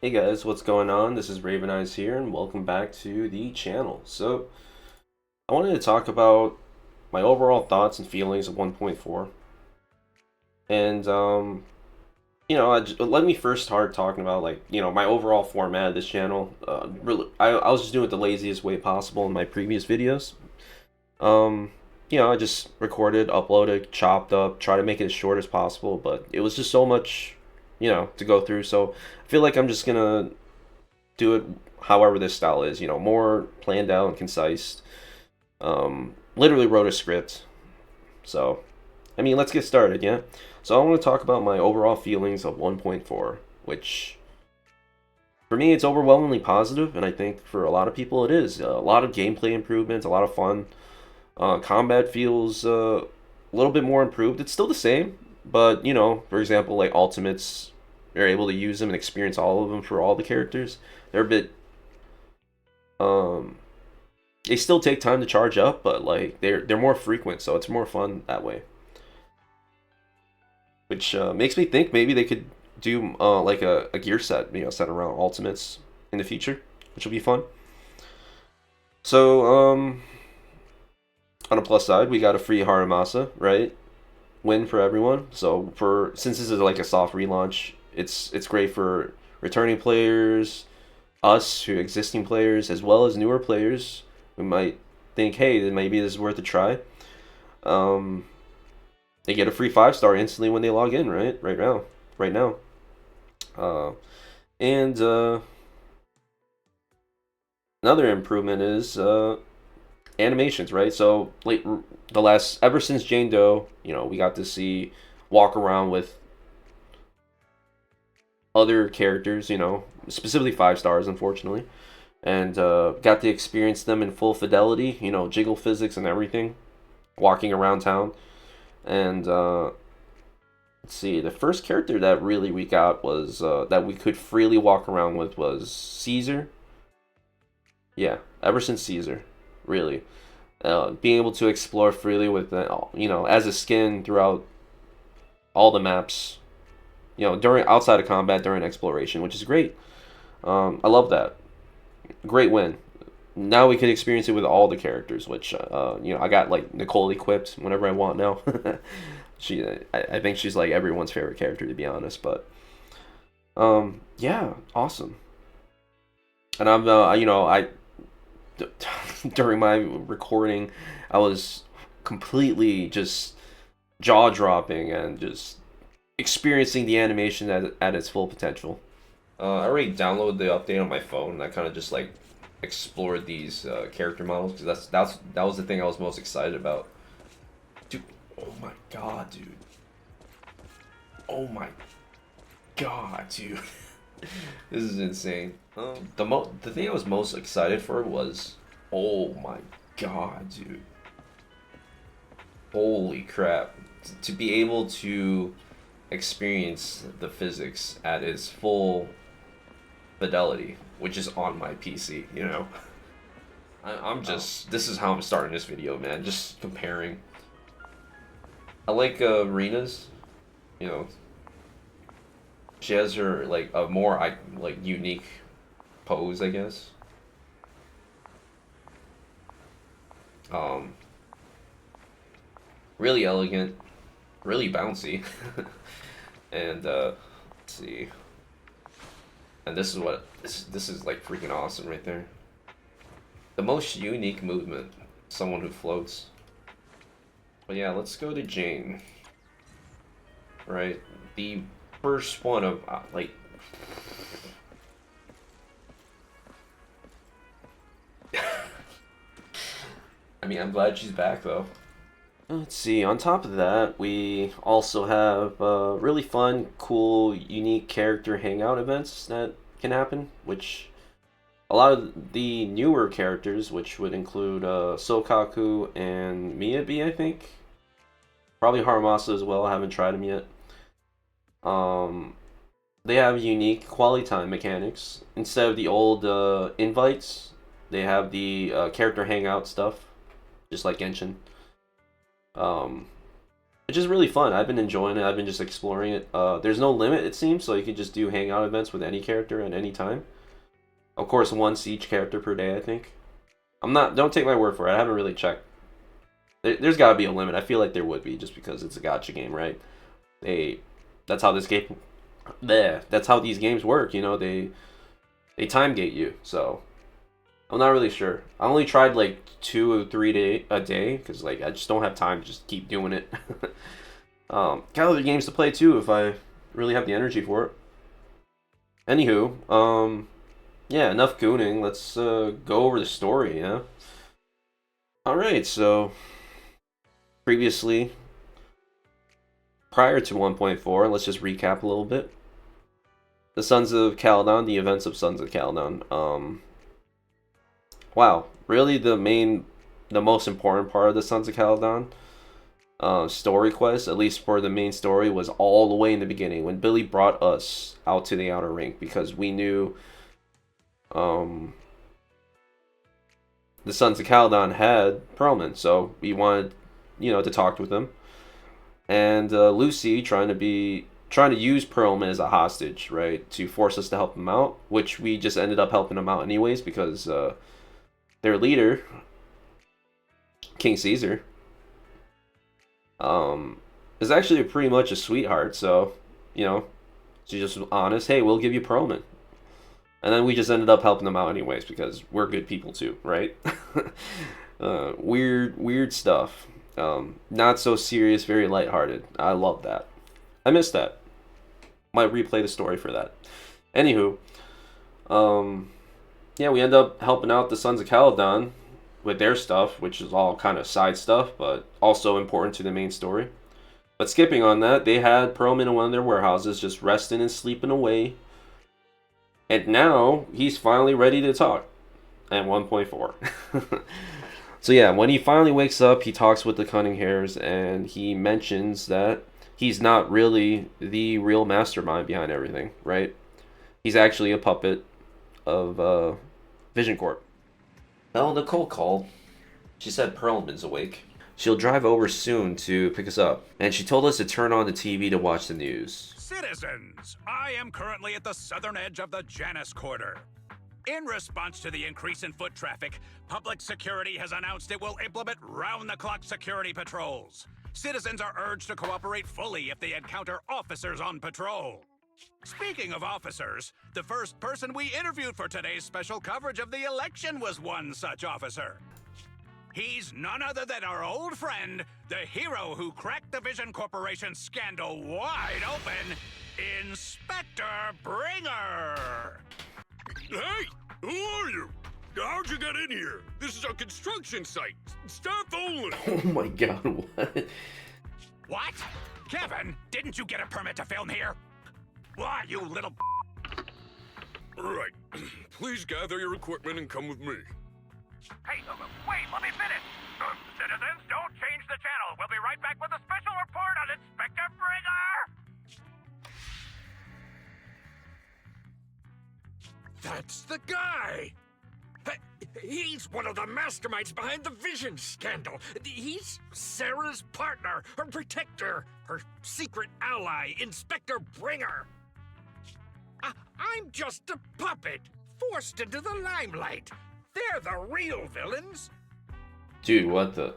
Hey guys, what's going on? This is Raven Eyes here, and welcome back to the channel. So, I wanted to talk about my overall thoughts and feelings of 1.4. And, let me first start talking about, my overall format of this channel. Really, I was just doing it the laziest way possible in my previous videos. Um, I just recorded, uploaded, chopped up, try to make it as short as possible, but it was just so much, to go through. So, I feel like I'm just gonna do it however this style is, more planned out and concise. Literally wrote a script. So, let's get started, yeah? So, I want to talk about my overall feelings of 1.4, which for me it's overwhelmingly positive, and I think for a lot of people it is. A lot of gameplay improvements, a lot of fun. Combat feels a little bit more improved. It's still the same, but for example, like ultimates, you're able to use them and experience all of them for all the characters. They're a bit um they still take time to charge up, but like they're more frequent, so it's more fun that way. Which makes me think maybe they could do like a gear set, set around ultimates in the future, which will be fun. So on a plus side, we got a free Haramasa, right? Win for everyone. So for since this is like a soft relaunch, it's great for returning players, us who existing players, as well as newer players who might think, hey, then maybe this is worth a try. Um, they get a free 5-star instantly when they log in, right? Right now. Uh, and Another improvement is animations, right? So like the last ever since Jane Doe, we got to see walk around with other characters, specifically 5-stars, unfortunately, and got to experience them in full fidelity, jiggle physics and everything, walking around town. And let's see, the first character that really we got was that we could freely walk around with was Caesar. Yeah, ever since Caesar, really. Being able to explore freely with, as a skin throughout all the maps, during outside of combat during exploration, which is great. I love that. Great win. Now we can experience it with all the characters, which I got like Nicole equipped whenever I want now. I think she's like everyone's favorite character to be honest, but yeah, awesome. And I during my recording, I was completely just jaw dropping and just experiencing the animation at its full potential. I already downloaded the update on my phone, and I kind of just like explored these character models because that was the thing I was most excited about. Dude, oh my god, dude. Oh my god, dude. This is insane. The thing I was most excited for was, oh my god, dude. Holy crap. To be able to experience the physics at its full fidelity, which is on my PC. I'm just, this is how I'm starting this video, man. Just comparing. I like Rena's, you know, she has her, like, a more, like, unique pose, I guess. Um, really elegant, really bouncy. And, let's see. And this is like freaking awesome right there. The most unique movement, someone who floats. But yeah, let's go to Jane. Right, the first one of like. I'm glad she's back though. Let's see. On top of that, we also have really fun, cool, unique character hangout events that can happen, which a lot of the newer characters, which would include Sokaku and Miyabi, I think. Probably Haramasa as well. I haven't tried them yet. Um, they have unique quality time mechanics. Instead of the old invites, they have the character hangout stuff, just like Genshin. Um, which is really fun. I've been enjoying it. I've been just exploring it. There's no limit, it seems, so you can just do hangout events with any character at any time. Of course, once each character per day, I think. I'm not. Don't take my word for it. I haven't really checked. There's got to be a limit. I feel like there would be, just because it's a gotcha game, right? They. That's how this game. There. That's how these games work. You know, they time gate you. So I'm not really sure. I only tried like 2 or 3 a day because like I just don't have time to just keep doing it. Got other games to play too if I really have the energy for it. Anywho, yeah, enough gooning. Let's go over the story. Yeah. All right. So previously, prior to 1.4, let's just recap a little bit. The Sons of Caledon, the events of Sons of Caledon. Wow, really the most important part of the Sons of Caledon story quest, at least for the main story, was all the way in the beginning when Billy brought us out to the Outer Ring because we knew the Sons of Caledon had Perlman, so we wanted, to talk with them. And Lucy trying to use Perlman as a hostage, right, to force us to help him out, which we just ended up helping him out anyways because their leader, King Caesar, is actually pretty much a sweetheart. So, she just was honest. Hey, we'll give you Perlman, and then we just ended up helping them out anyways because we're good people too, right? Weird stuff. Not so serious, very lighthearted. I love that. I miss that. Might replay the story for that. Anywho, yeah, we end up helping out the Sons of Caledon with their stuff, which is all kind of side stuff, but also important to the main story. But skipping on that, they had Perlman in one of their warehouses, just resting and sleeping away. And now he's finally ready to talk at 1.4. So yeah, when he finally wakes up, he talks with the Cunning Hares, and he mentions that he's not really the real mastermind behind everything, right? He's actually a puppet of Vision Corp. Well, Nicole called. She said Perlman's awake. She'll drive over soon to pick us up, and she told us to turn on the TV to watch the news. Citizens, I am currently at the southern edge of the Janus Quarter. In response to the increase in foot traffic, public security has announced it will implement round-the-clock security patrols. Citizens are urged to cooperate fully if they encounter officers on patrol. Speaking of officers, the first person we interviewed for today's special coverage of the election was one such officer. He's none other than our old friend, the hero who cracked the Vision Corporation scandal wide open, Inspector Bringer! Hey! Who are you? How'd you get in here? This is a construction site. Staff only. Oh my god, what? What? Kevin, didn't you get a permit to film here? Why, you little... Right. Please gather your equipment and come with me. Hey, wait, let me finish. Citizens, don't change the channel. We'll be right back with a special report on Inspector Bringer! That's the guy! He's one of the masterminds behind the Vision scandal. He's Sarah's partner, her protector, her secret ally, Inspector Bringer. I'm just a puppet, forced into the limelight. They're the real villains. Dude, what the...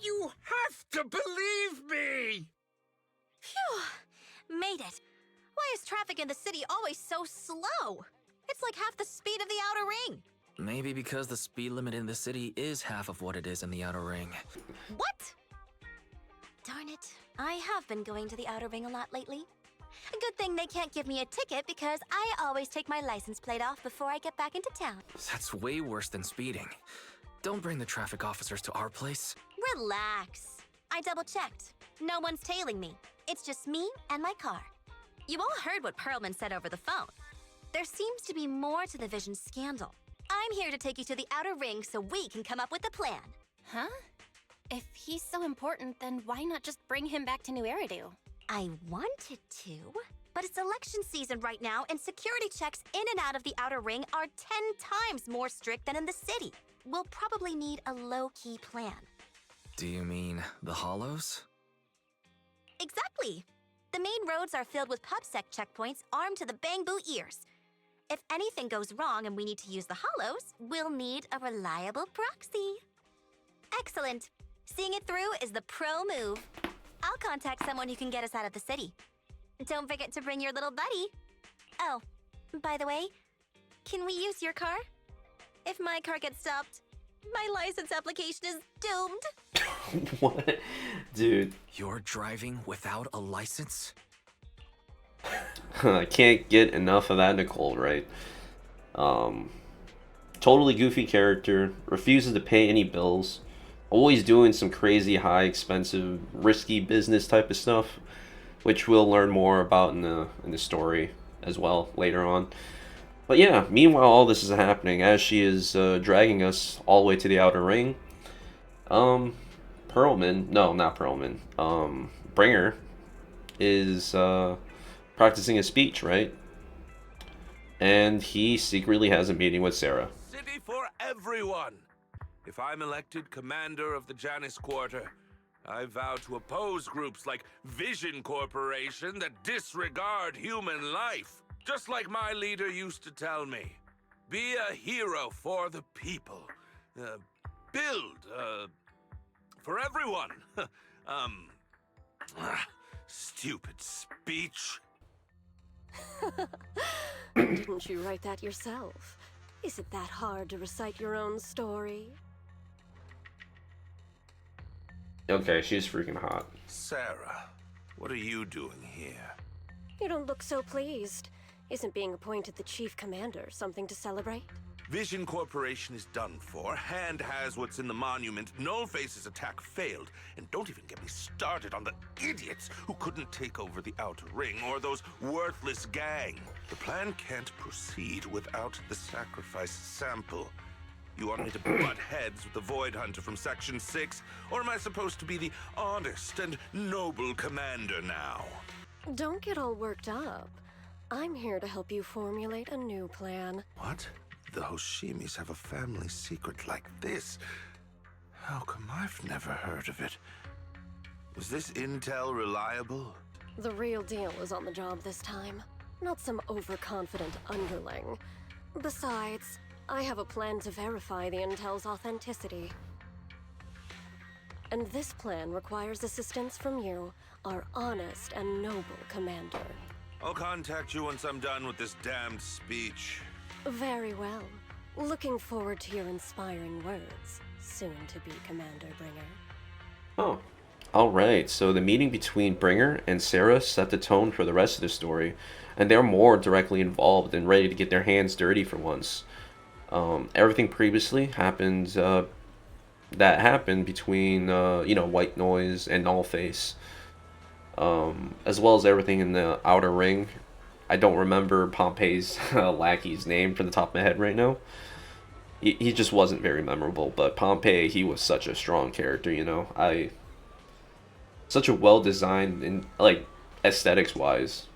You have to believe me! Phew! Made it. Why is traffic in the city always so slow? It's like half the speed of the Outer Ring. Maybe because the speed limit in the city is half of what it is in the Outer Ring. What? Darn it. I have been going to the Outer Ring a lot lately. A good thing they can't give me a ticket because I always take my license plate off before I get back into town. That's way worse than speeding. Don't bring the traffic officers to our place. Relax. I double-checked. No one's tailing me. It's just me and my car. You all heard what Perlman said over the phone. There seems to be more to the Vision scandal. I'm here to take you to the Outer Ring so we can come up with a plan. Huh? If he's so important, then why not just bring him back to New Eridu? I wanted to, but it's election season right now, and security checks in and out of the Outer Ring are 10 times more strict than in the city. We'll probably need a low-key plan. Do you mean the hollows? Exactly. The main roads are filled with PubSec checkpoints armed to the bang-boo ears. If anything goes wrong and we need to use the hollows, we'll need a reliable proxy. Excellent. Seeing it through is the pro move. I'll contact someone who can get us out of the city. Don't forget to bring your little buddy. Oh, by the way, can we use your car? If my car gets stopped, my license application is doomed. What? Dude. You're driving without a license? I can't get enough of that Nicole, right? Totally goofy character, refuses to pay any bills, always doing some crazy high expensive risky business type of stuff, which we'll learn more about in the story as well later on. But yeah, meanwhile all this is happening as she is dragging us all the way to the outer ring. Perlman, no, not Perlman. Bringer is practicing a speech, right? And he secretly has a meeting with Sarah. City for everyone. If I'm elected commander of the Janus Quarter, I vow to oppose groups like Vision Corporation that disregard human life. Just like my leader used to tell me. Be a hero for the people. Build, for everyone. Stupid speech. Didn't you write that yourself? Is it that hard to recite your own story? Okay, she's freaking hot. Sarah, what are you doing here? You don't look so pleased. Isn't being appointed the chief commander something to celebrate? Vision Corporation is done for. Hand has what's in the monument. Nullface's attack failed. And don't even get me started on the idiots who couldn't take over the Outer Ring or those worthless gang. The plan can't proceed without the sacrifice sample. You want me to butt heads with the Void Hunter from Section 6? Or am I supposed to be the honest and noble commander now? Don't get all worked up. I'm here to help you formulate a new plan. What? The Hoshimis have a family secret like this? How come I've never heard of it? Is this intel reliable? The real deal is on the job this time, not some overconfident underling. Besides, I have a plan to verify the intel's authenticity. And this plan requires assistance from you, our honest and noble commander. I'll contact you once I'm done with this damned speech. Very well. Looking forward to your inspiring words, soon to be Commander Bringer. Oh, alright, so the meeting between Bringer and Sarah set the tone for the rest of the story, and they're more directly involved and ready to get their hands dirty for once. Everything previously happened, that happened between, White Noise and Nullface, as well as everything in the Outer Ring. I don't remember Pompey's lackey's name from the top of my head right now. He just wasn't very memorable, but Pompey, he was such a strong character, such a well-designed, and like, aesthetics-wise.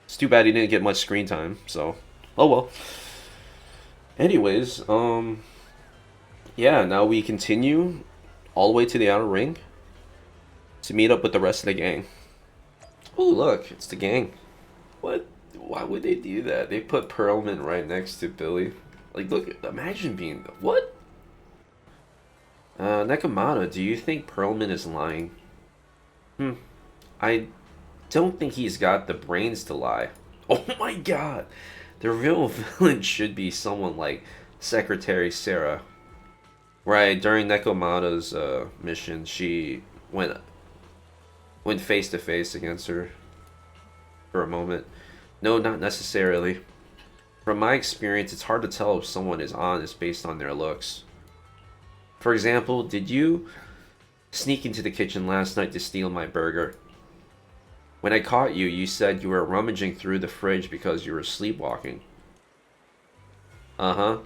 It's too bad he didn't get much screen time, so, oh well. Anyways, yeah, now we continue all the way to the Outer Ring to meet up with the rest of the gang. Oh, look, it's the gang. What? Why would they do that? They put Perlman right next to Billy. Like, look, imagine being... What? Nekomata, do you think Perlman is lying? I don't think he's got the brains to lie. Oh my god! The real villain should be someone like Secretary Sarah. Right, during Nekomata's mission, she went face to face against her for a moment. No, not necessarily. From my experience, it's hard to tell if someone is honest based on their looks. For example, did you sneak into the kitchen last night to steal my burger? When I caught you, you said you were rummaging through the fridge because you were sleepwalking. Uh-huh.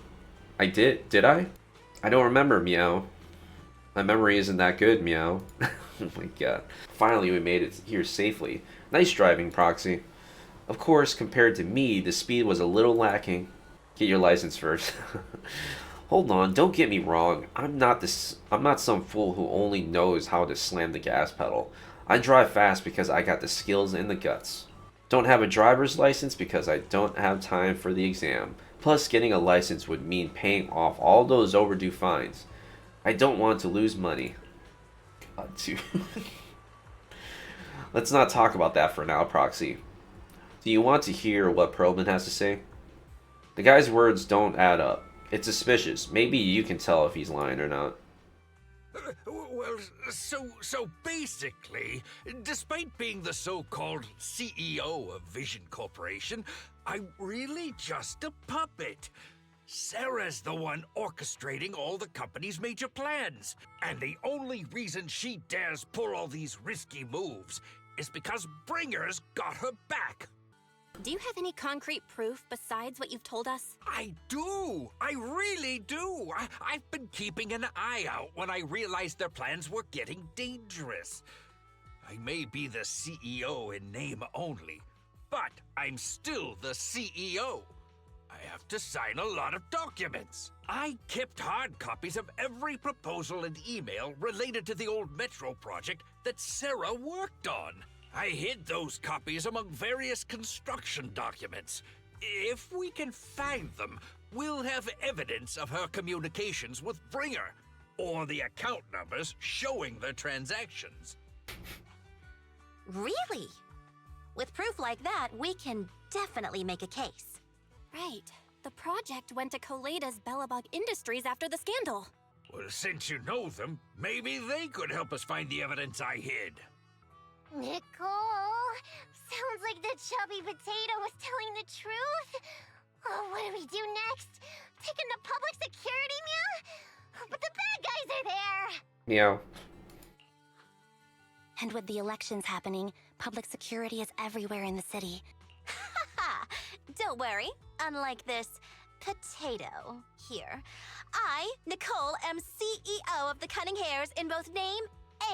I did. Did I? I don't remember, meow. My memory isn't that good, meow. Oh my god. Finally, we made it here safely. Nice driving, Proxy. Of course, compared to me, the speed was a little lacking. Get your license first. Hold on, don't get me wrong. I'm not some fool who only knows how to slam the gas pedal. I drive fast because I got the skills and the guts. Don't have a driver's license because I don't have time for the exam. Plus, getting a license would mean paying off all those overdue fines. I don't want to lose money. God, dude. Let's not talk about that for now, Proxy. Do you want to hear what Perlman has to say? The guy's words don't add up. It's suspicious. Maybe you can tell if he's lying or not. Well, so basically, despite being the so-called CEO of Vision Corporation, I'm really just a puppet. Sarah's the one orchestrating all the company's major plans. And the only reason she dares pull all these risky moves is because Bringer's got her back. Do you have any concrete proof besides what you've told us? I do! I really do! I've been keeping an eye out when I realized their plans were getting dangerous. I may be the CEO in name only, but I'm still the CEO. I have to sign a lot of documents. I kept hard copies of every proposal and email related to the old Metro project that Sarah worked on. I hid those copies among various construction documents. If we can find them, we'll have evidence of her communications with Bringer, or the account numbers showing the transactions. Really? With proof like that, we can definitely make a case. Right. The project went to Koleda's Bellabog Industries after the scandal. Well, since you know them, maybe they could help us find the evidence I hid. Nicole, sounds like the chubby potato was telling the truth. Oh, what do we do next? Take him to public security, meow? But the bad guys are there. Meow. And with the elections happening, public security is everywhere in the city. Haha! Don't worry. Unlike this potato here, I, Nicole, am CEO of the Cunning Hares in both name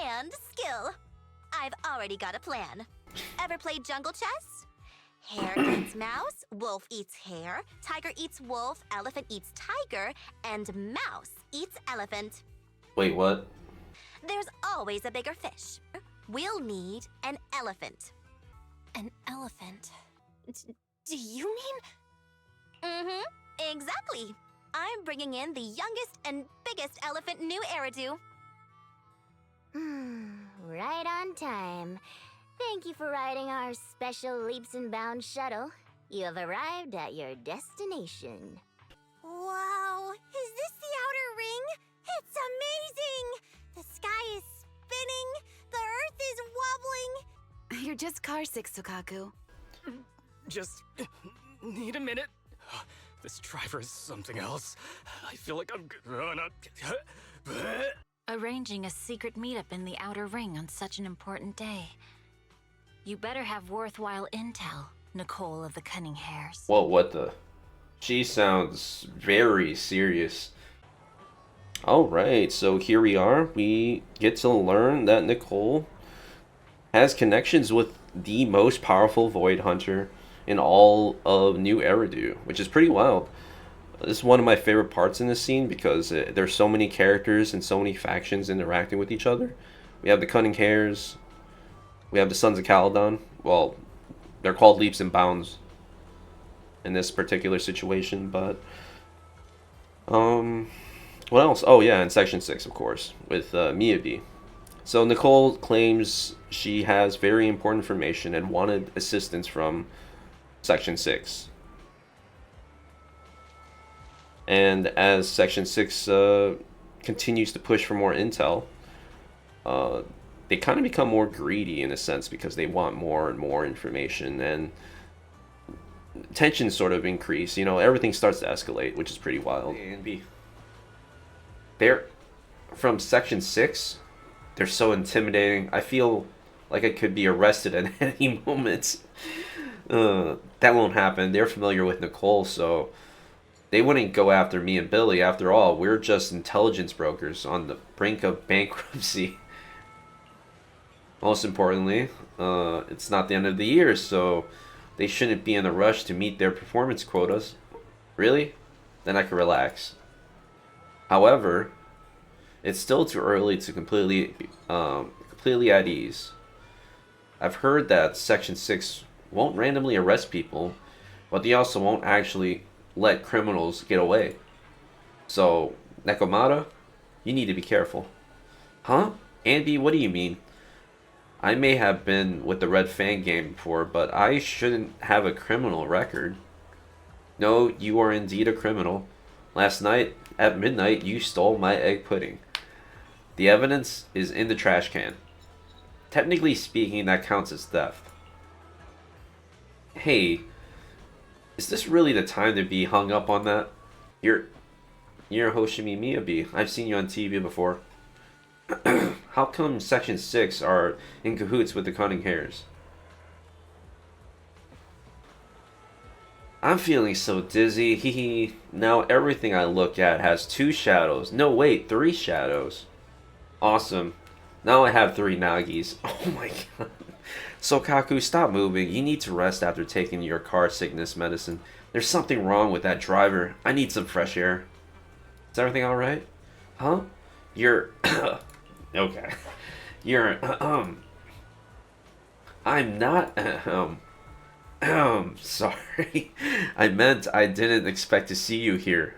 and skill. I've already got a plan. Ever played jungle chess? Hare eats mouse, wolf eats hare, tiger eats wolf, elephant eats tiger, and mouse eats elephant. Wait, what? There's always a bigger fish. We'll need an elephant. An elephant? Do you mean? Mm-hmm, exactly. I'm bringing in the youngest and biggest elephant New Eridu. Right on time. Thank you for riding our special leaps and bounds shuttle. You have arrived at your destination. Wow, is this the outer ring? It's amazing! The sky is spinning, the earth is wobbling. You're just carsick, Sukaku. Just need a minute. This driver is something else. I feel like I'm gonna... Arranging a secret meetup in the outer ring on such an important day. You better have worthwhile intel, Nicole of the Cunning Hares. Whoa, what the? She sounds very serious. Alright, so here we are. We get to learn that Nicole has connections with the most powerful Void Hunter in all of New Eridu, which is pretty wild. This is one of my favorite parts in this scene because there's so many characters and so many factions interacting with each other. We have the Cunning Hares, we have the Sons of Caledon. Well, they're called Leaps and Bounds in this particular situation, but what else? Oh yeah, in Section 6, of course, with Miyabi. So Nicole claims she has very important information and wanted assistance from Section 6. And as Section 6 continues to push for more intel, they kind of become more greedy in a sense because they want more and more information, and tensions sort of increase. You know, everything starts to escalate, which is pretty wild. And they're from Section 6, they're so intimidating. I feel like I could be arrested at any moment. That won't happen. They're familiar with Nicole, so they wouldn't go after me and Billy. After all, we're just intelligence brokers on the brink of bankruptcy. Most importantly, it's not the end of the year, so they shouldn't be in a rush to meet their performance quotas. Really? Then I can relax. However, it's still too early to completely at ease. I've heard that Section 6 won't randomly arrest people, but they also won't actually let criminals get away. So, Nekomata, you need to be careful. Huh? Andy, what do you mean? I may have been with the Red Fang gang before, but I shouldn't have a criminal record. No, you are indeed a criminal. Last night, at midnight, you stole my egg pudding. The evidence is in the trash can. Technically speaking, that counts as theft. Hey, is this really the time to be hung up on that? You're Hoshimi Miyabi. I've seen you on TV before. How come Section 6 are in cahoots with the Cunning Hares? I'm feeling so dizzy. Hee Now everything I look at has 2 shadows. No, wait, 3 shadows. Awesome. Now I have 3 Nagis. Oh my god. Sokaku, stop moving. You need to rest after taking your car sickness medicine. There's something wrong with that driver. I need some fresh air. Is everything alright? Huh? You're... okay. You're... I'm not... sorry. I meant I didn't expect to see you here.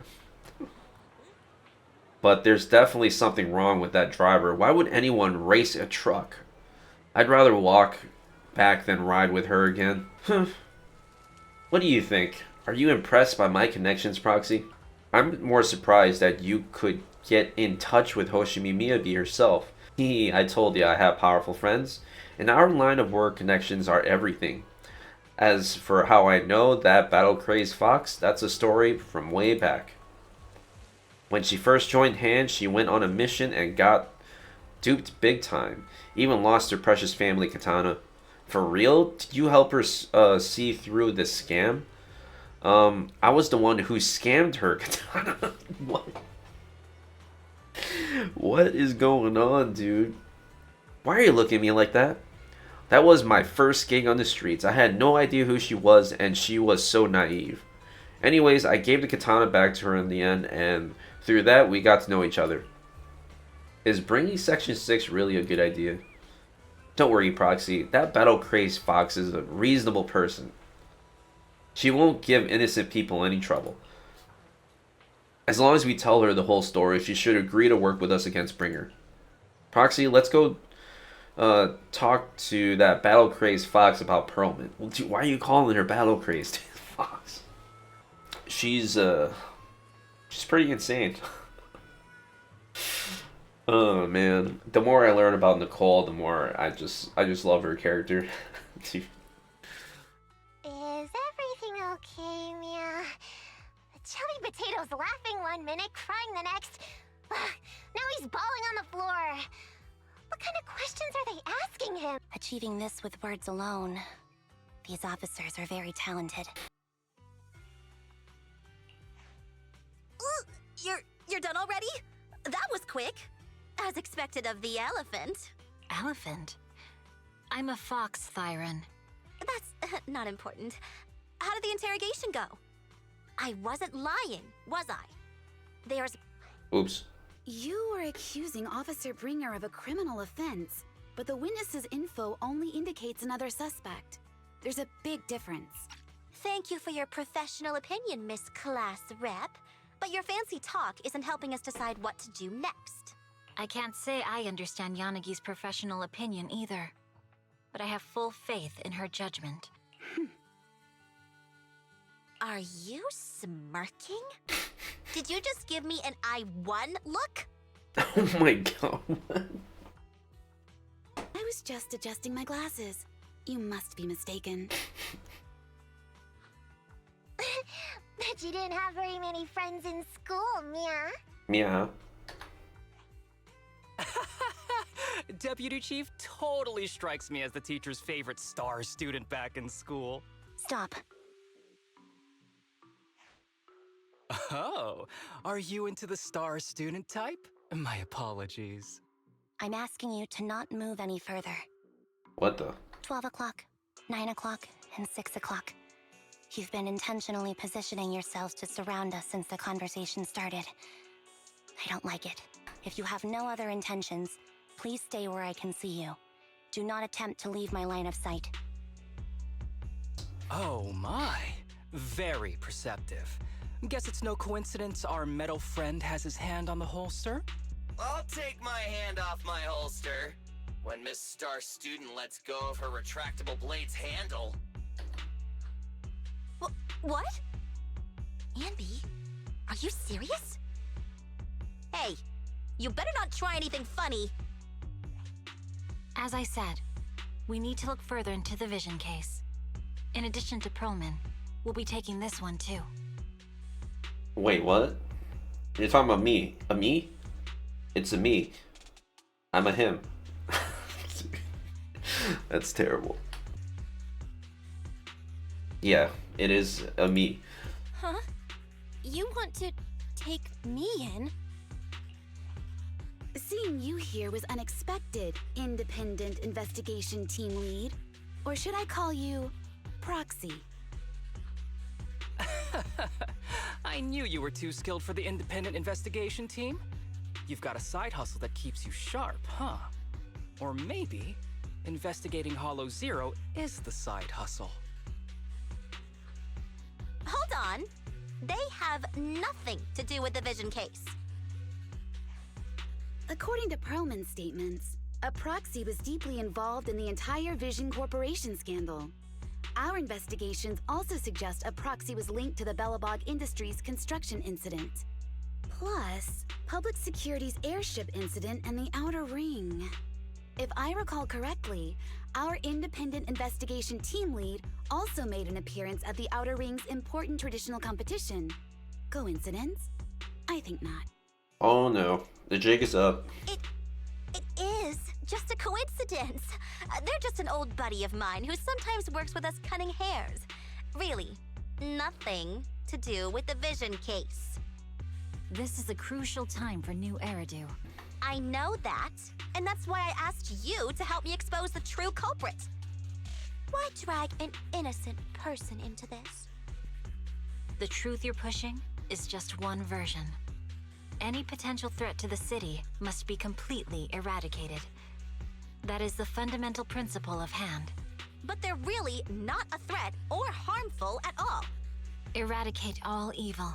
But there's definitely something wrong with that driver. Why would anyone race a truck? I'd rather walk back than ride with her again. What do you think? Are you impressed by my connections, Proxy? I'm more surprised that you could get in touch with Hoshimi Miyabi herself. I told you I have powerful friends. In our line of work, connections are everything. As for how I know that battle-crazed fox, that's a story from way back. When she first joined hands, she went on a mission and got duped big time. Even lost her precious family katana. For real? Did you help her see through the scam? I was the one who scammed her katana. What? What is going on, dude? Why are you looking at me like that? That was my first gig on the streets. I had no idea who she was, and she was so naive. Anyways, I gave the katana back to her in the end, and through that, we got to know each other. Is bringing Section 6 really a good idea? Don't worry, Proxy. That battle-crazed fox is a reasonable person. She won't give innocent people any trouble. As long as we tell her the whole story, she should agree to work with us against Bringer. Proxy, let's go talk to that battle-crazed fox about Pearlman. Well, dude, why are you calling her battle-crazed fox? She's pretty insane. Oh man, the more I learn about Nicole, the more I just love her character. Is everything okay, Mia? Chubby Potato's laughing one minute, crying the next. Now he's bawling on the floor. What kind of questions are they asking him? Achieving this with words alone. These officers are very talented. You're done already? That was quick. As expected of the elephant. Elephant? I'm a fox, Thyron. That's not important. How did the interrogation go? I wasn't lying, was I? There's... Oops. You were accusing Officer Bringer of a criminal offense, but the witness's info only indicates another suspect. There's a big difference. Thank you for your professional opinion, Miss Class Rep. But your fancy talk isn't helping us decide what to do next. I can't say I understand Yanagi's professional opinion either, but I have full faith in her judgment. Are you smirking? Did you just give me an I won look? Oh my god. I was just adjusting my glasses. You must be mistaken. Bet you didn't have very many friends in school, Mia. Yeah. Deputy Chief totally strikes me as the teacher's favorite star student back in school. Stop. Oh, are you into the star student type? My apologies. I'm asking you to not move any further. What the? 12 o'clock, 9 o'clock, and 6 o'clock. You've been intentionally positioning yourselves to surround us since the conversation started. I don't like it. If you have no other intentions, please stay where I can see you. Do not attempt to leave my line of sight. Oh my. Very perceptive. Guess it's no coincidence our metal friend has his hand on the holster? I'll take my hand off my holster when Miss Star Student lets go of her retractable blade's handle. What? Anby, are you serious? Hey, you better not try anything funny. As I said, we need to look further into the vision case. In addition to Perlman, we'll be taking this one too. Wait, what? You're talking about me? A me? It's a me. I'm a him. That's terrible. Yeah, it is a me. Huh? You want to take me in? Seeing you here was unexpected, independent investigation team lead. Or should I call you proxy? I knew you were too skilled for the independent investigation team. You've got a side hustle that keeps you sharp, huh? Or maybe investigating Hollow Zero is the side hustle. Hold on. They have nothing to do with the vision case. According to Perlman's statements, a proxy was deeply involved in the entire Vision Corporation scandal. Our investigations also suggest a proxy was linked to the Bellabog Industries construction incident. Plus, Public Security's airship incident and the Outer Ring. If I recall correctly, our independent investigation team lead also made an appearance at the Outer Ring's important traditional competition. Coincidence? I think not. Oh no, the jig is up. It is just a coincidence. They're just an old buddy of mine who sometimes works with us cunning hares. Really, nothing to do with the vision case. This is a crucial time for new Eridu. I know that, and that's why I asked you to help me expose the true culprit. Why drag an innocent person into this? The truth you're pushing is just one version. Any potential threat to the city must be completely eradicated. That is the fundamental principle of Hand. But they're really not a threat or harmful at all. Eradicate all evil.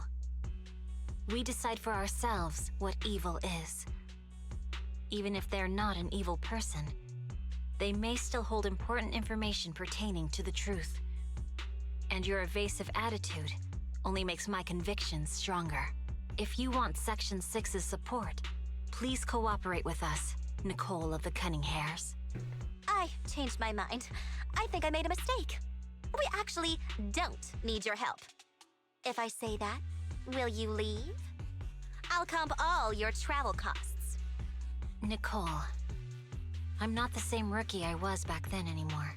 We decide for ourselves what evil is. Even if they're not an evil person, they may still hold important information pertaining to the truth. And your evasive attitude only makes my convictions stronger. If you want Section 6's support, please cooperate with us, Nicole of the Cunning Hares. I changed my mind. I think I made a mistake. We actually don't need your help. If I say that, will you leave? I'll comp all your travel costs. Nicole, I'm not the same rookie I was back then anymore.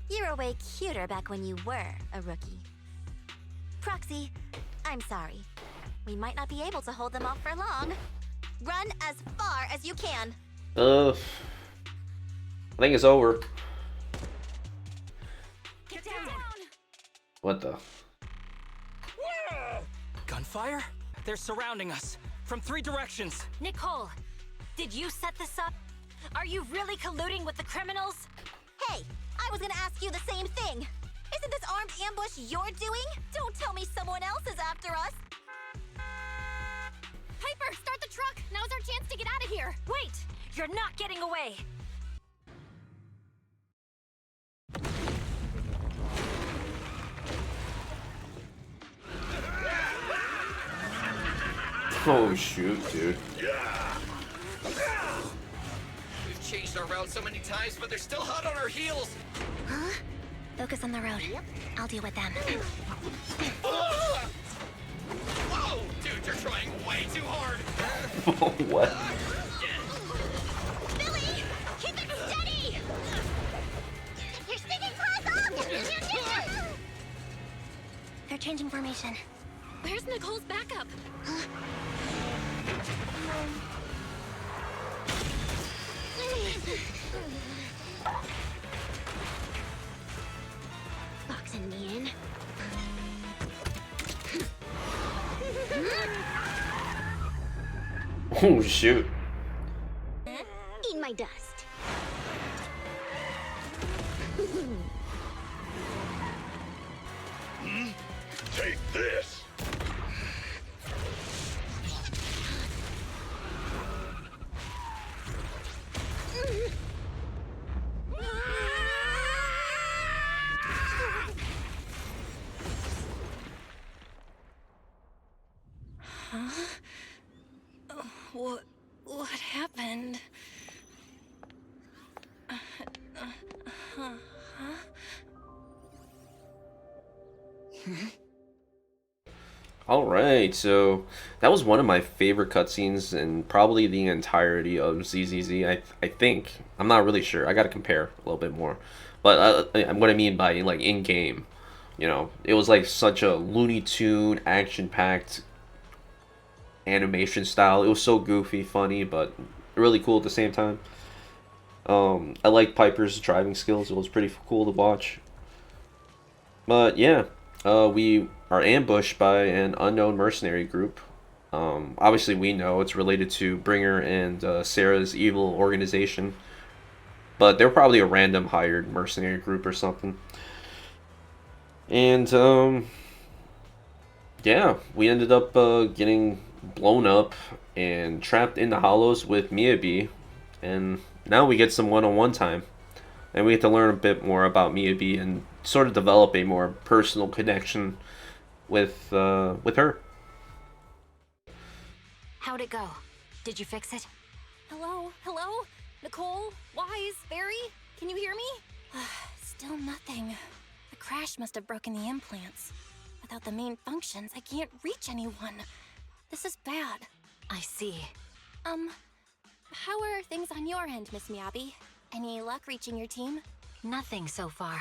You were way cuter back when you were a rookie. Proxy, I'm sorry. We might not be able to hold them off for long. Run as far as you can. I think it's over. Get down! What the? Gunfire? They're surrounding us from 3 directions. Nicole, did you set this up? Are you really colluding with the criminals? Hey, I was gonna ask you the same thing. Isn't this armed ambush you're doing? Don't tell me someone else is after us. Piper, start the truck! Now's our chance to get out of here! Wait! You're not getting away! Oh shoot, dude. We've changed our route so many times, but they're still hot on our heels. Huh? Focus on the road. I'll deal with them. Whoa! Dude, you're trying way too hard! What? Billy! Keep it steady! Your sticking claws off! They're changing formation. Where's Nicole's backup? Boxing me in. Oh shoot. Eat my dust. Take this! Huh? What happened? Huh? Alright, so that was one of my favorite cutscenes in probably the entirety of ZZZ. I think. I'm not really sure. I gotta compare a little bit more. But what I mean by like in game, you know, it was like such a Looney Tune, action packed animation style. It was so goofy, funny, but really cool at the same time. I like Piper's driving skills. It was pretty cool to watch. But yeah, we are ambushed by an unknown mercenary group. Obviously, we know it's related to Bringer and Sarah's evil organization, but they're probably a random hired mercenary group or something. And yeah, we ended up getting blown up and trapped in the hollows with Miyabi, and now we get some one-on-one time, and we get to learn a bit more about Miyabi and sort of develop a more personal connection with her. How'd it go? Did you fix it? Hello? Hello? Nicole? Wise? Barry? Can you hear me? Still nothing. The crash must have broken the implants. Without the main functions, I can't reach anyone. This is bad. I see. How are things on your end, Miss Miyabi? Any luck reaching your team? Nothing so far.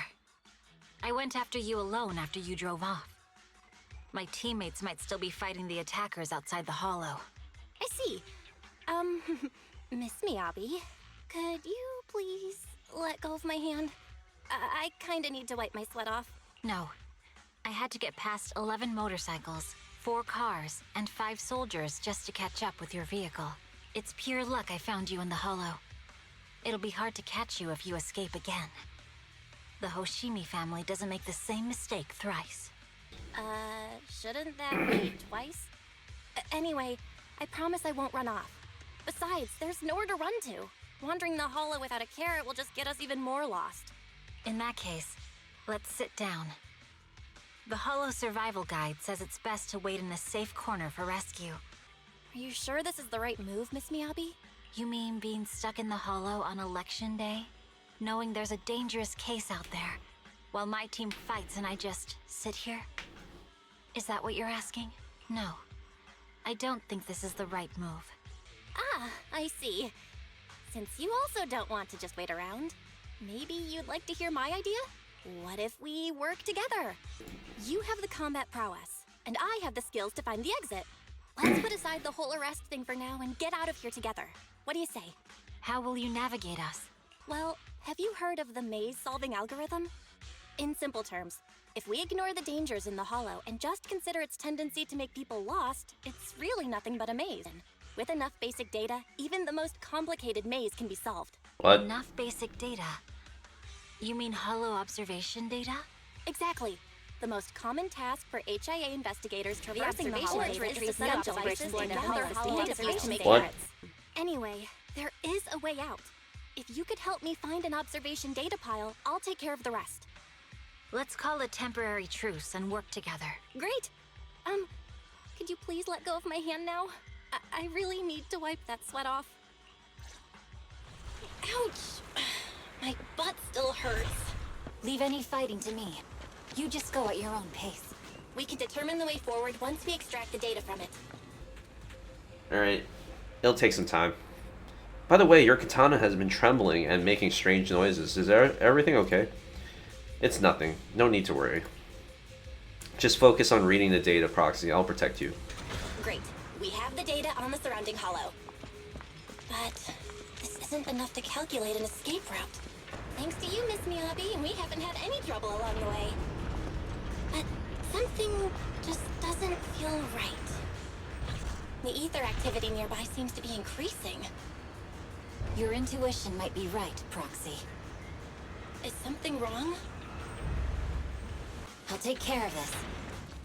I went after you alone after you drove off. My teammates might still be fighting the attackers outside the hollow. I see. Miss Miyabi, could you please let go of my hand? I kinda need to wipe my sweat off. No. I had to get past 11 motorcycles, 4 cars, and 5 soldiers just to catch up with your vehicle. It's pure luck I found you in the hollow. It'll be hard to catch you if you escape again. The Hoshimi family doesn't make the same mistake thrice. Shouldn't that be twice? Anyway, I promise I won't run off. Besides, there's nowhere to run to. Wandering the hollow without a carrot will just get us even more lost. In that case, let's sit down. The Hollow Survival Guide says it's best to wait in a safe corner for rescue. Are you sure this is the right move, Miss Miyabi? You mean being stuck in the Hollow on election day? Knowing there's a dangerous case out there, while my team fights and I just sit here? Is that what you're asking? No. I don't think this is the right move. Ah, I see. Since you also don't want to just wait around, maybe you'd like to hear my idea? What if we work together? You have the combat prowess, and I have the skills to find the exit. Let's put aside the whole arrest thing for now and get out of here together. What do you say? How will you navigate us? Well, have you heard of the maze-solving algorithm? In simple terms, if we ignore the dangers in the hollow and just consider its tendency to make people lost, it's really nothing but a maze. With enough basic data, even the most complicated maze can be solved. What? Enough basic data? You mean hollow observation data? Exactly. The most common task for HIA investigators traversing the hollow is to set up devices and gather hollow data to make What? carrots. Anyway, there is a way out. If you could help me find an observation data pile, I'll take care of the rest. Let's call a temporary truce and work together. Great! Could you please let go of my hand now? I really need to wipe that sweat off. Ouch! My butt still hurts. Leave any fighting to me. You just go at your own pace. We can determine the way forward once we extract the data from it. Alright. It'll take some time. By the way, your katana has been trembling and making strange noises. Is everything okay? It's nothing. No need to worry. Just focus on reading the data, Proxy. I'll protect you. Great. We have the data on the surrounding hollow. But this isn't enough to calculate an escape route. Thanks to you, Miss Miyabi, we haven't had any trouble along the way. But something just doesn't feel right. The ether activity nearby seems to be increasing. Your intuition might be right, Proxy. Is something wrong? I'll take care of this.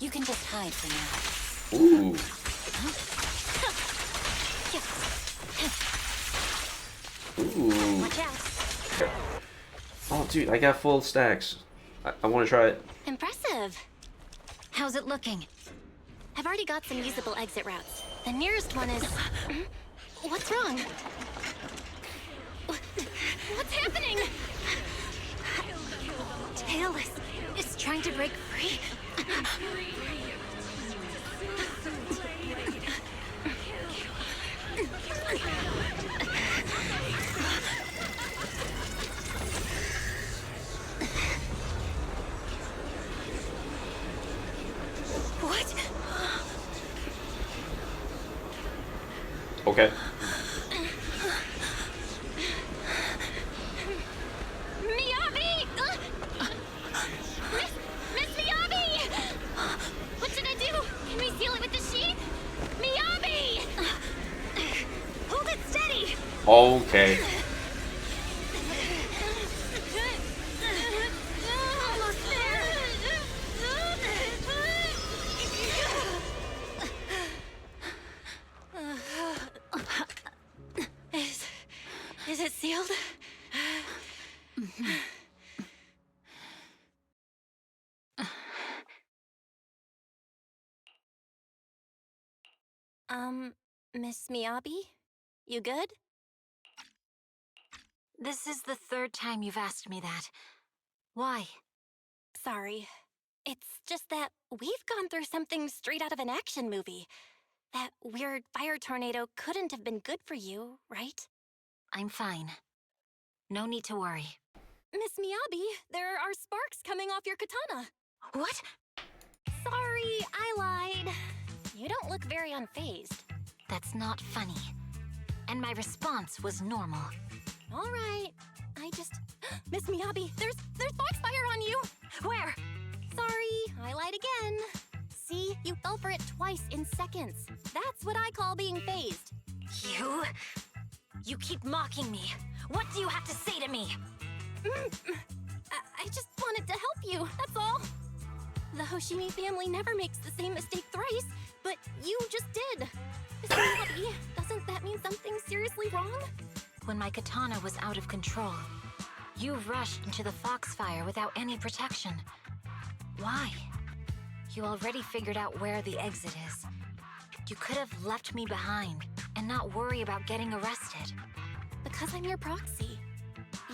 You can just hide for now. Ooh. Ooh. Watch out. Oh, dude, I got full stacks. I want to try it. Impressive. How's it looking? I've already got some usable exit routes. The nearest one is... What's wrong? What's happening? Tailless is trying to break free. What? Okay. Miyabi! Miss Miyabi! What should I do? Can we seal it with the sheet? Miyabi! Hold it steady! Okay. Almost there! Is it sealed? Miss Miyabi? You good? This is the third time you've asked me that. Why? Sorry. It's just that we've gone through something straight out of an action movie. That weird fire tornado couldn't have been good for you, right? I'm fine. No need to worry. Miss Miyabi, there are sparks coming off your katana. What? Sorry, I lied. You don't look very unfazed. That's not funny. And my response was normal. All right. I just... Miss Miyabi, there's foxfire on you! Where? Sorry, I lied again. See, you fell for it twice in seconds. That's what I call being phased. You keep mocking me. What do you have to say to me? I just wanted to help you, that's all. The Hoshimi family never makes the same mistake thrice, but you just did. Miss Miyabi, doesn't that mean something seriously wrong? When my katana was out of control, you rushed into the foxfire without any protection. Why? You already figured out where the exit is. You could have left me behind and not worry about getting arrested. Because I'm your proxy.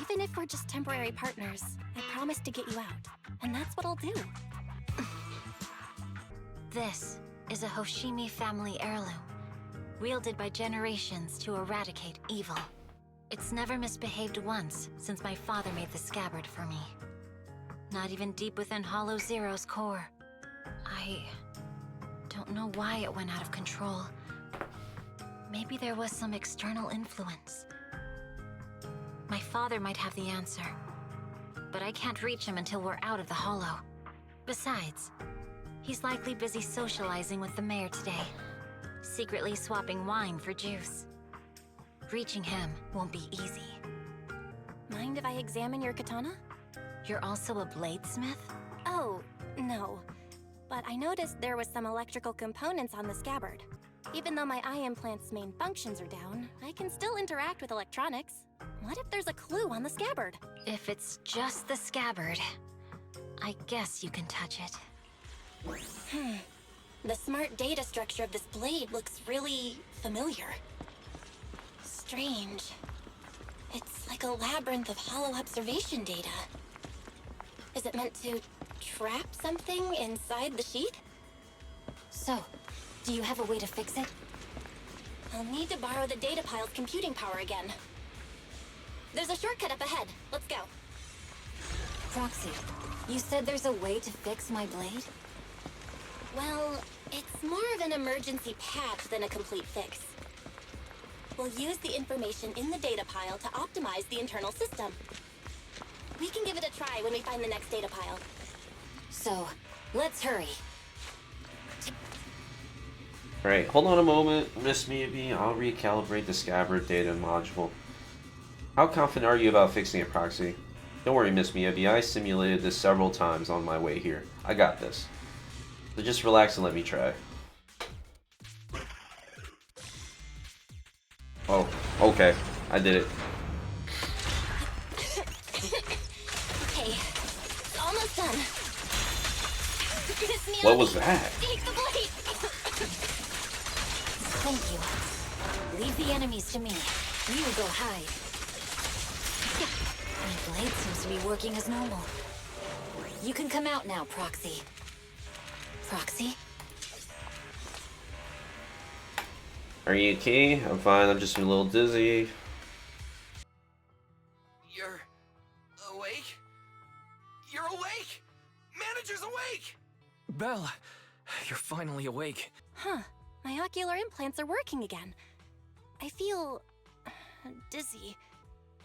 Even if we're just temporary partners, I promise to get you out. And that's what I'll do. This is a Hoshimi family heirloom, wielded by generations to eradicate evil. It's never misbehaved once since my father made the scabbard for me. Not even deep within Hollow Zero's core. I don't know why it went out of control. Maybe there was some external influence. My father might have the answer, but I can't reach him until we're out of the Hollow. Besides, he's likely busy socializing with the mayor today, secretly swapping wine for juice. Reaching him won't be easy. Mind if I examine your katana? You're also a bladesmith? Oh, no. But I noticed there was some electrical components on the scabbard. Even though my eye implant's main functions are down, I can still interact with electronics. What if there's a clue on the scabbard? If it's just the scabbard, I guess you can touch it. The smart data structure of this blade looks really familiar. Strange. It's like a labyrinth of hollow observation data. Is it meant to trap something inside the sheet? So, do you have a way to fix it? I'll need to borrow the data pile's computing power again. There's a shortcut up ahead. Let's go. Proxy, you said there's a way to fix my blade? Well, it's more of an emergency patch than a complete fix. We'll use the information in the data pile to optimize the internal system. We can give it a try when we find the next data pile. So, let's hurry. Alright, hold on a moment, Miss Miyabi. I'll recalibrate the scabbard data module. How confident are you about fixing it, Proxy? Don't worry, Miss Miyabi. I simulated this several times on my way here. I got this. So just relax and let me try. Oh, okay. I did it. Okay, it's almost done. Miss What Miyabi, was that? take the blade! Thank you. Leave the enemies to me. You go hide. My blade seems to be working as normal. You can come out now, Proxy. Proxy? Are you okay? I'm fine. I'm just a little dizzy. You're awake? You're awake! Manager's awake! Belle, you're finally awake. Huh, my ocular implants are working again. I feel dizzy.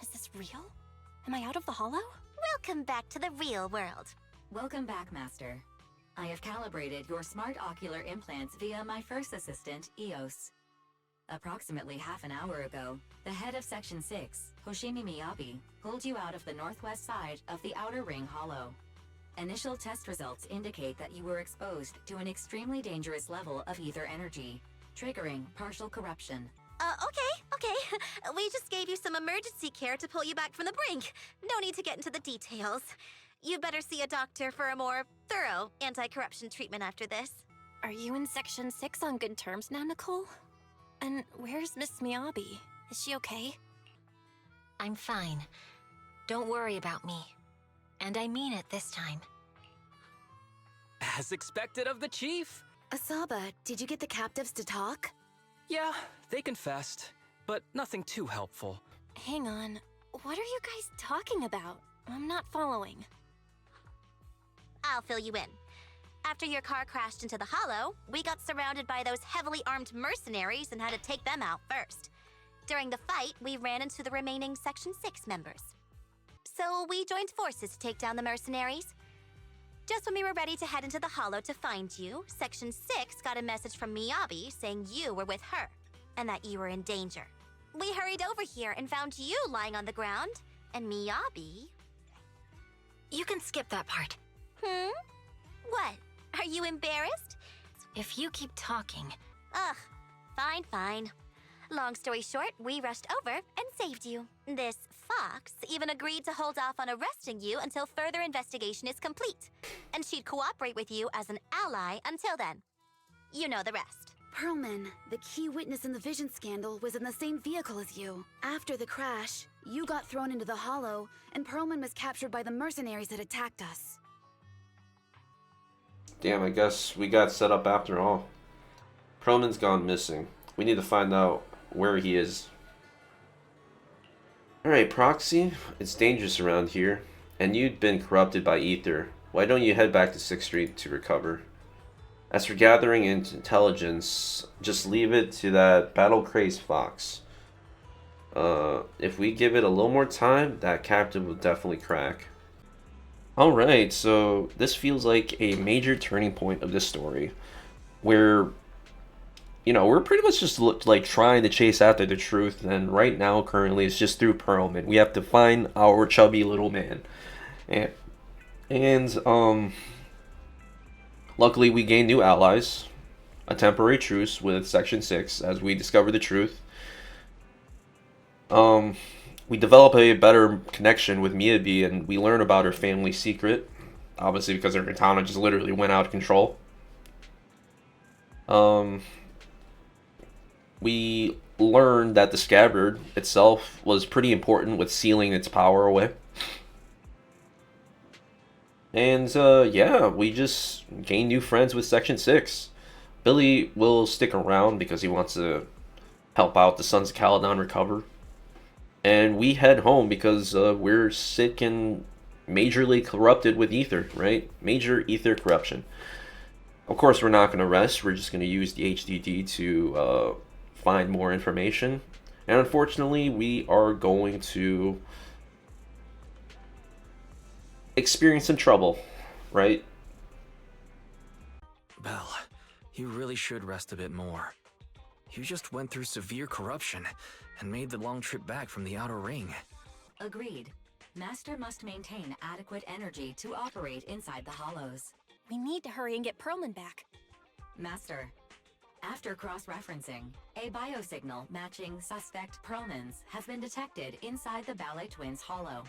Is this real? Am I out of the hollow? Welcome back to the real world. Welcome back, Master. I have calibrated your smart ocular implants via my first assistant, EOS. Approximately half an hour ago, the head of Section 6, Hoshimi Miyabi, pulled you out of the northwest side of the Outer Ring Hollow. Initial test results indicate that you were exposed to an extremely dangerous level of ether energy, triggering partial corruption. Okay. We just gave you some emergency care to pull you back from the brink. No need to get into the details. You better see a doctor for a more thorough anti-corruption treatment after this. Are you in Section 6 on good terms now, Nicole? And where's Miss Miyabi? Is she okay? I'm fine. Don't worry about me. And I mean it this time. As expected of the chief. Asaba, did you get the captives to talk? Yeah, they confessed, but nothing too helpful. Hang on. What are you guys talking about? I'm not following. I'll fill you in. After your car crashed into the hollow, we got surrounded by those heavily armed mercenaries and had to take them out first. During the fight, we ran into the remaining Section 6 members. So we joined forces to take down the mercenaries. Just when we were ready to head into the hollow to find you, Section 6 got a message from Miyabi saying you were with her, and that you were in danger. We hurried over here and found you lying on the ground, and Miyabi... You can skip that part. What? Are you embarrassed? If you keep talking... Ugh, fine. Long story short, we rushed over and saved you. This fox even agreed to hold off on arresting you until further investigation is complete. And she'd cooperate with you as an ally until then. You know the rest. Perlman, the key witness in the Vision scandal, was in the same vehicle as you. After the crash, you got thrown into the hollow, and Perlman was captured by the mercenaries that attacked us. Damn, I guess we got set up after all. Perlman's gone missing. We need to find out where he is. Alright, Proxy, it's dangerous around here, and you'd been corrupted by ether. Why don't you head back to 6th Street to recover? As for gathering intelligence, just leave it to that battle-crazed fox. If we give it a little more time, that captain will definitely crack. Alright, so this feels like a major turning point of this story, where we're pretty much just like trying to chase after the truth, and right now, currently, it's just through Perlman. We have to find our chubby little man, and luckily we gained new allies, a temporary truce with Section 6 as we discover the truth. We develop a better connection with Miyabi, and we learn about her family secret, obviously because her katana just literally went out of control. We learned that the scabbard itself was pretty important with sealing its power away. And yeah, we just gained new friends with Section 6. Billy will stick around because he wants to help out the Sons of Caledon recover. And we head home because we're sick and majorly corrupted with ether, right? Major ether corruption. Of course, we're not going to rest. We're just going to use the HDD to find more information. And unfortunately, we are going to experience some trouble, right? Belle, You really should rest a bit more. You just went through severe corruption and made the long trip back from the outer ring. Agreed. Master must maintain adequate energy to operate inside the hollows. We need to hurry and get Perlman back. Master, after cross-referencing, a biosignal matching suspect Perlman's has been detected inside the Ballet Twins hollow.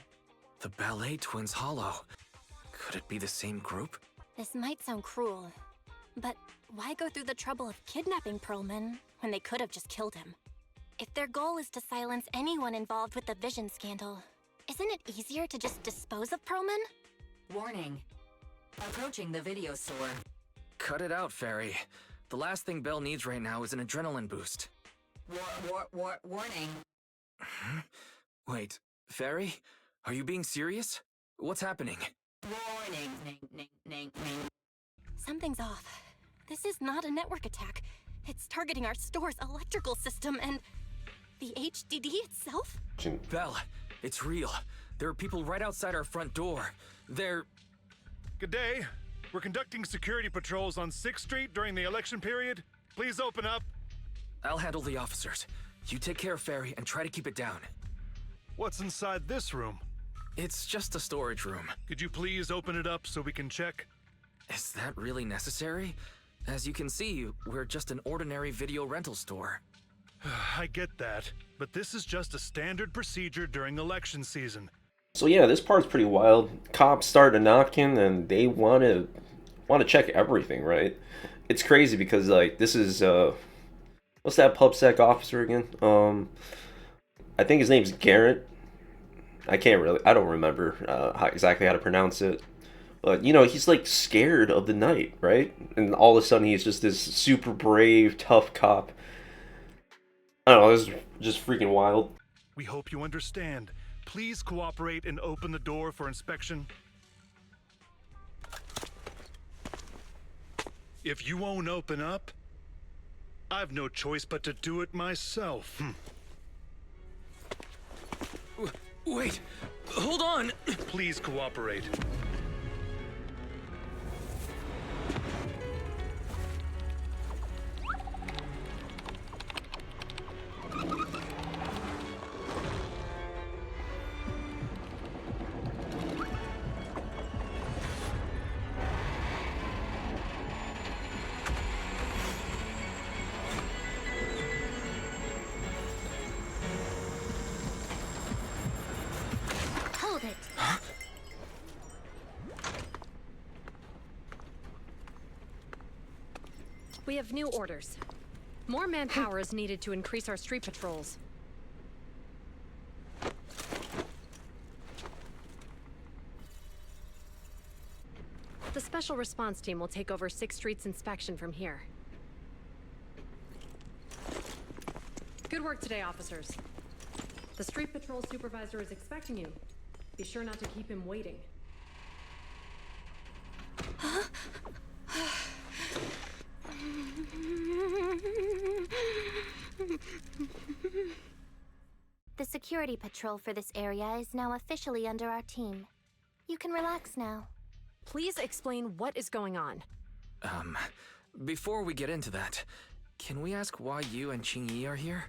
The Ballet Twins hollow. Could it be the same group? This might sound cruel, but why go through the trouble of kidnapping Perlman when they could have just killed him? If their goal is to silence anyone involved with the Vision scandal, isn't it easier to just dispose of Perlman? Warning. Approaching the video store. Cut it out, Fairy. The last thing Belle needs right now is an adrenaline boost. Warning. Wait, Fairy? Are you being serious? What's happening? Warning. Something's off. This is not a network attack. It's targeting our store's electrical system and the HDD itself? Belle, it's real. There are people right outside our front door. They're... Good day. We're conducting security patrols on 6th Street during the election period. Please open up. I'll handle the officers. You take care of Fairy and try to keep it down. What's inside this room? It's just a storage room. Could you please open it up so we can check? Is that really necessary? As you can see, we're just an ordinary video rental store. I get that, but this is just a standard procedure during election season. So yeah, this part's pretty wild. Cops start knocking and they want to check everything, right? It's crazy because like this is what's that PubSec officer again? I think his name's Garrett. I don't remember exactly how to pronounce it. But, you know, he's, like, scared of the night, right? And all of a sudden, he's just this super brave, tough cop. I don't know, this is just freaking wild. We hope you understand. Please cooperate and open the door for inspection. If you won't open up, I've no choice but to do it myself. Wait, hold on. Please cooperate. Hold it. Huh? We have new orders. More manpower is needed to increase our street patrols. The special response team will take over 6th Street's inspection from here. Good work today, officers. The street patrol supervisor is expecting you. Be sure not to keep him waiting. The security patrol for this area is now officially under our team. You can relax now. Please explain what is going on. Before we get into that, can we ask why you and Qingyi are here?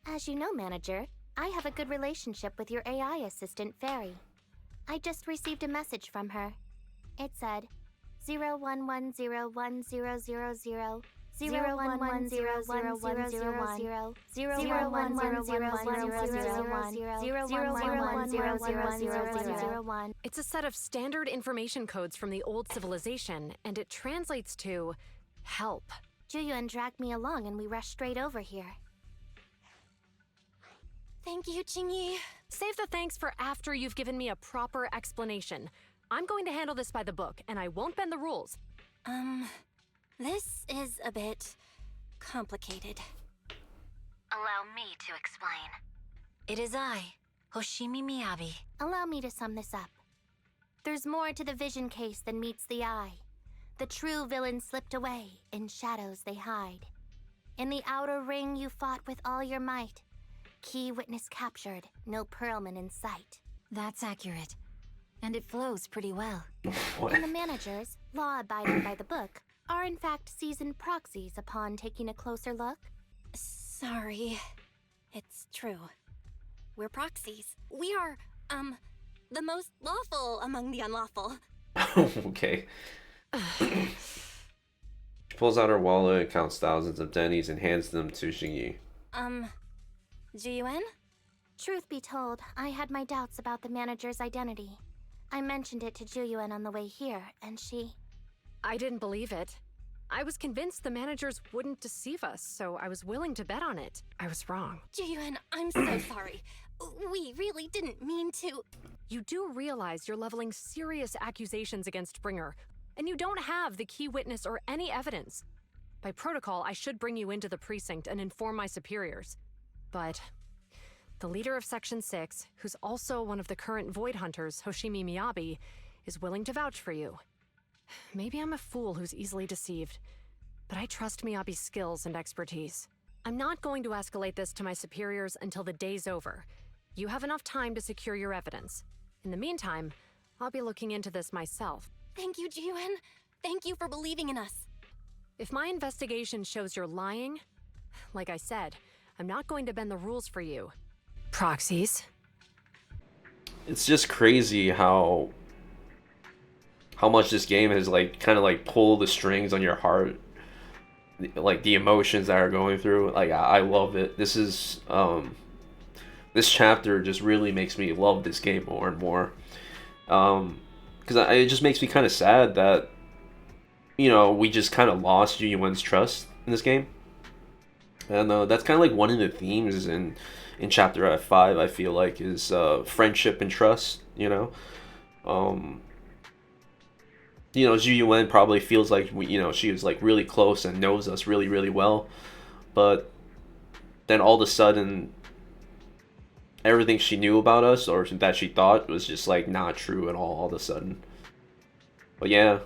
As you know, Manager, I have a good relationship with your AI assistant, Fairy. I just received a message from her. It said, 01101000 0110100001. It's a set of standard information codes from the old civilization, and it translates to help. Juyuan dragged me along and we rushed straight over here. Thank you, Qingyi. Save the thanks for after you've given me a proper explanation. I'm going to handle this by the book, and I won't bend the rules. This is a bit complicated. Allow me to explain. It is I, Hoshimi Miyabi. Allow me to sum this up. There's more to the Vision case than meets the eye. The true villain slipped away, in shadows they hide. In the outer ring you fought with all your might. Key witness captured, no Perlman in sight. That's accurate. And it flows pretty well. And the managers, law-abiding by the book, are in fact seasoned proxies upon taking a closer look? Sorry. It's true. We're proxies. We are, the most lawful among the unlawful. Okay. She pulls out her wallet and counts thousands of dennies and hands them to Xingyi. Jiyuan? Truth be told, I had my doubts about the manager's identity. I mentioned it to Juyuan on the way here, and she... I didn't believe it. I was convinced the managers wouldn't deceive us, so I was willing to bet on it. I was wrong. Jiyuan, I'm so sorry. We really didn't mean to... You do realize you're leveling serious accusations against Springer, and you don't have the key witness or any evidence. By protocol, I should bring you into the precinct and inform my superiors. But the leader of Section 6, who's also one of the current Void Hunters, Hoshimi Miyabi, is willing to vouch for you. Maybe I'm a fool who's easily deceived, but I trust Miyabi's skills and expertise. I'm not going to escalate this to my superiors until the day's over. You have enough time to secure your evidence. In the meantime, I'll be looking into this myself. Thank you, Jiyuan. Thank you for believing in us. If my investigation shows you're lying, like I said, I'm not going to bend the rules for you. Proxies. It's just crazy how much this game has like kind of like pulled the strings on your heart, like the emotions that are going through. Like I love it. This is this chapter just really makes me love this game more and more, because it just makes me kind of sad that, you know, we just kind of lost Jiyuan's trust in this game. And that's kind of like one of the themes in chapter F5, I feel like, is friendship and trust, you know. You know, Zhu Yuan probably feels like she was like really close and knows us really, really well, but then all of a sudden everything she knew about us, or that she thought, was just like not true at all of a sudden. But yeah,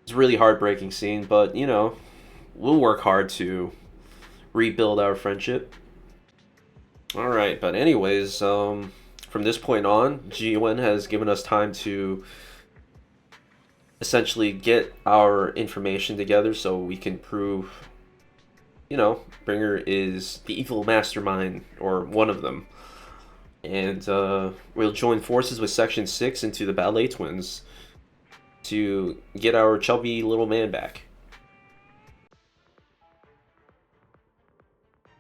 it's a really heartbreaking scene, but you know, we'll work hard to rebuild our friendship. Alright, but anyways, from this point on, G-Yuan has given us time to essentially get our information together so we can prove, you know, Bringer is the evil mastermind, or one of them. And we'll join forces with Section 6 into the Ballet Twins to get our chubby little man back.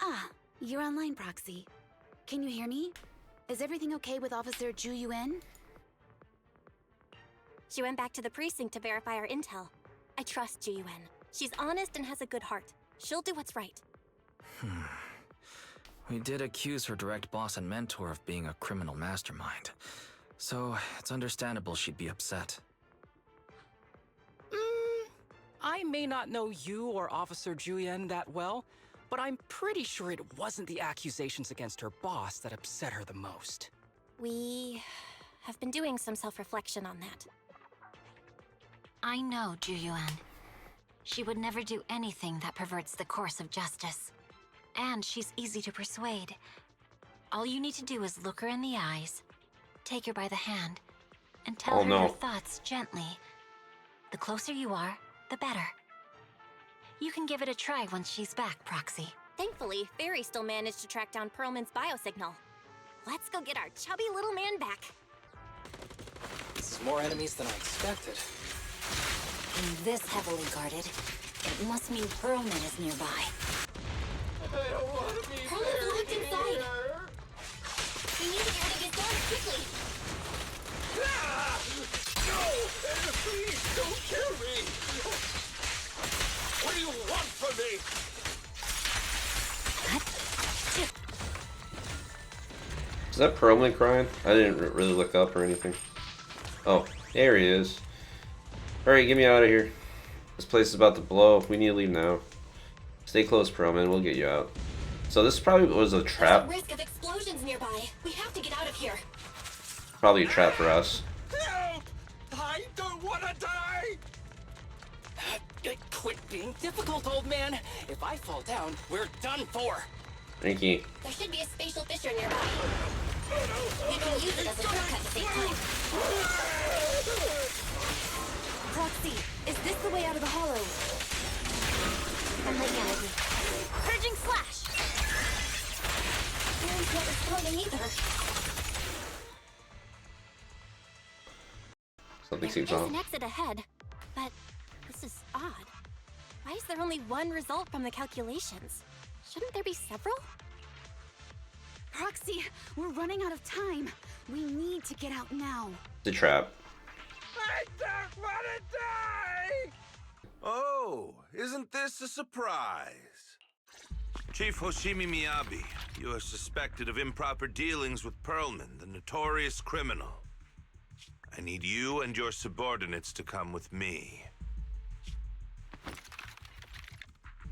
Ah, you're online, Proxy. Can you hear me? Is everything okay with Officer Zhu Yuan? She went back to the precinct to verify our intel. I trust Jiyuan. She's honest and has a good heart. She'll do what's right. We did accuse her direct boss and mentor of being a criminal mastermind, so it's understandable she'd be upset. I may not know you or Officer Julian that well, but I'm pretty sure it wasn't the accusations against her boss that upset her the most. We have been doing some self-reflection on that. I know Juyuan. She would never do anything that perverts the course of justice. And she's easy to persuade. All you need to do is look her in the eyes, take her by the hand, and tell her your thoughts gently. The closer you are, the better. You can give it a try once she's back, Proxy. Thankfully, Fairy still managed to track down Perlman's biosignal. Let's go get our chubby little man back. It's more enemies than I expected. And this heavily guarded, it must mean Perlman is nearby. I don't want to be Perlman's locked inside. We need to get rid of his guards quickly. No! Please don't kill me! What do you want from me? Is that Perlman crying? I didn't really look up or anything. Oh, there he is. Alright, get me out of here. This place is about to blow. We need to leave now. Stay close, Perlman. We'll get you out. So this probably was a trap. There's a risk of explosions nearby. We have to get out of here. Probably a trap for us. Help! I don't want to die! Quit being difficult, old man. If I fall down, we're done for. Thank you. There should be a spatial fissure nearby. We can use it as a shortcut to save time. Proxy, is this the way out of the hollow? I'm like energy. Purging slash! He's not responding either. Something There seems is wrong. an exit ahead, but this is odd. Why is there only one result from the calculations? Shouldn't there be several? Proxy, we're running out of time. We need to get out now. The trap. I don't want to die! Oh, isn't this a surprise? Chief Hoshimi Miyabi, you are suspected of improper dealings with Pearlman, the notorious criminal. I need you and your subordinates to come with me.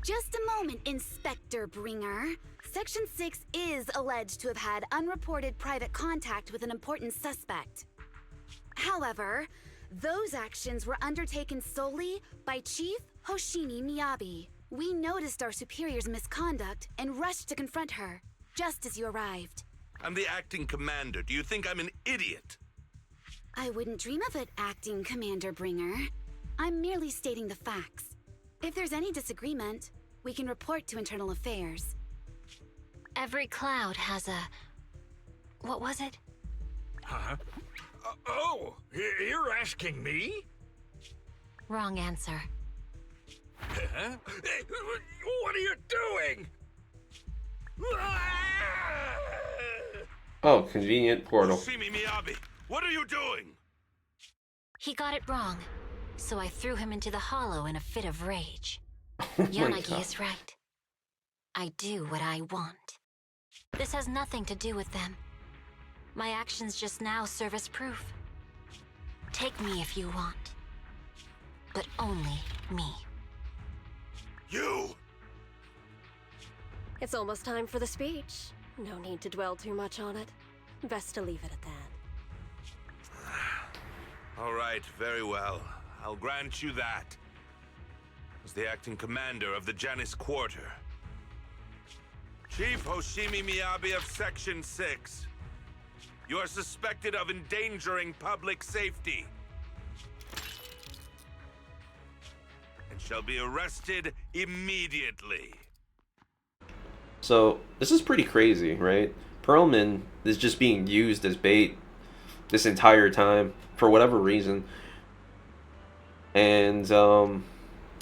Just a moment, Inspector Bringer. Section 6 is alleged to have had unreported private contact with an important suspect. However, those actions were undertaken solely by Chief Hoshimi Miyabi. We noticed our superior's misconduct and rushed to confront her, just as you arrived. I'm the acting commander. Do you think I'm an idiot? I wouldn't dream of it, Acting Commander Bringer. I'm merely stating the facts. If there's any disagreement, we can report to Internal Affairs. Every cloud has a... What was it? Huh? You're asking me? Wrong answer. Huh? What are you doing? Oh, convenient portal. Hoshimi Miyabi, what are you doing? He got it wrong, so I threw him into the hollow in a fit of rage. Oh my Yanagi God. is right. I do what I want. This has nothing to do with them. My actions just now serve as proof. Take me if you want. But only me. You! It's almost time for the speech. No need to dwell too much on it. Best to leave it at that. All right, very well. I'll grant you that. As the acting commander of the Janus Quarter. Chief Hoshimi Miyabi of Section 6. You are suspected of endangering public safety. And shall be arrested immediately. So, this is pretty crazy, right? Pearlman is just being used as bait this entire time, for whatever reason. And,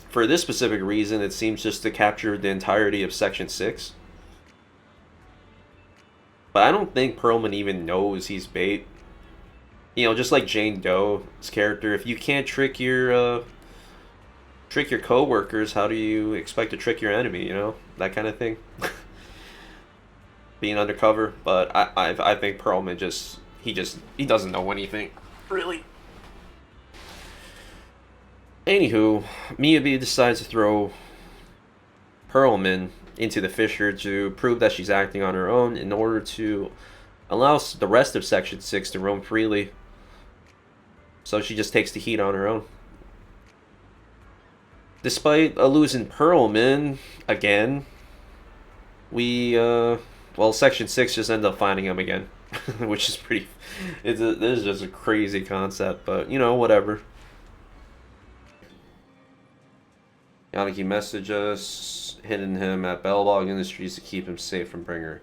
for this specific reason, it seems just to capture the entirety of Section 6. But I don't think Pearlman even knows he's bait. You know, just like Jane Doe's character, if you can't trick your co-workers, how do you expect to trick your enemy, you know? That kind of thing. Being undercover, but I think Pearlman he doesn't know anything, really. Anywho, Miyabi decides to throw Pearlman into the fissure to prove that she's acting on her own in order to allow the rest of Section 6 to roam freely. So she just takes the heat on her own. Despite losing Pearlman again, Section 6 just ended up finding him again. Which is pretty... this is just a crazy concept, but, you know, whatever. Yanagi messaged us, hidden him at Bellbog Industries to keep him safe from Bringer,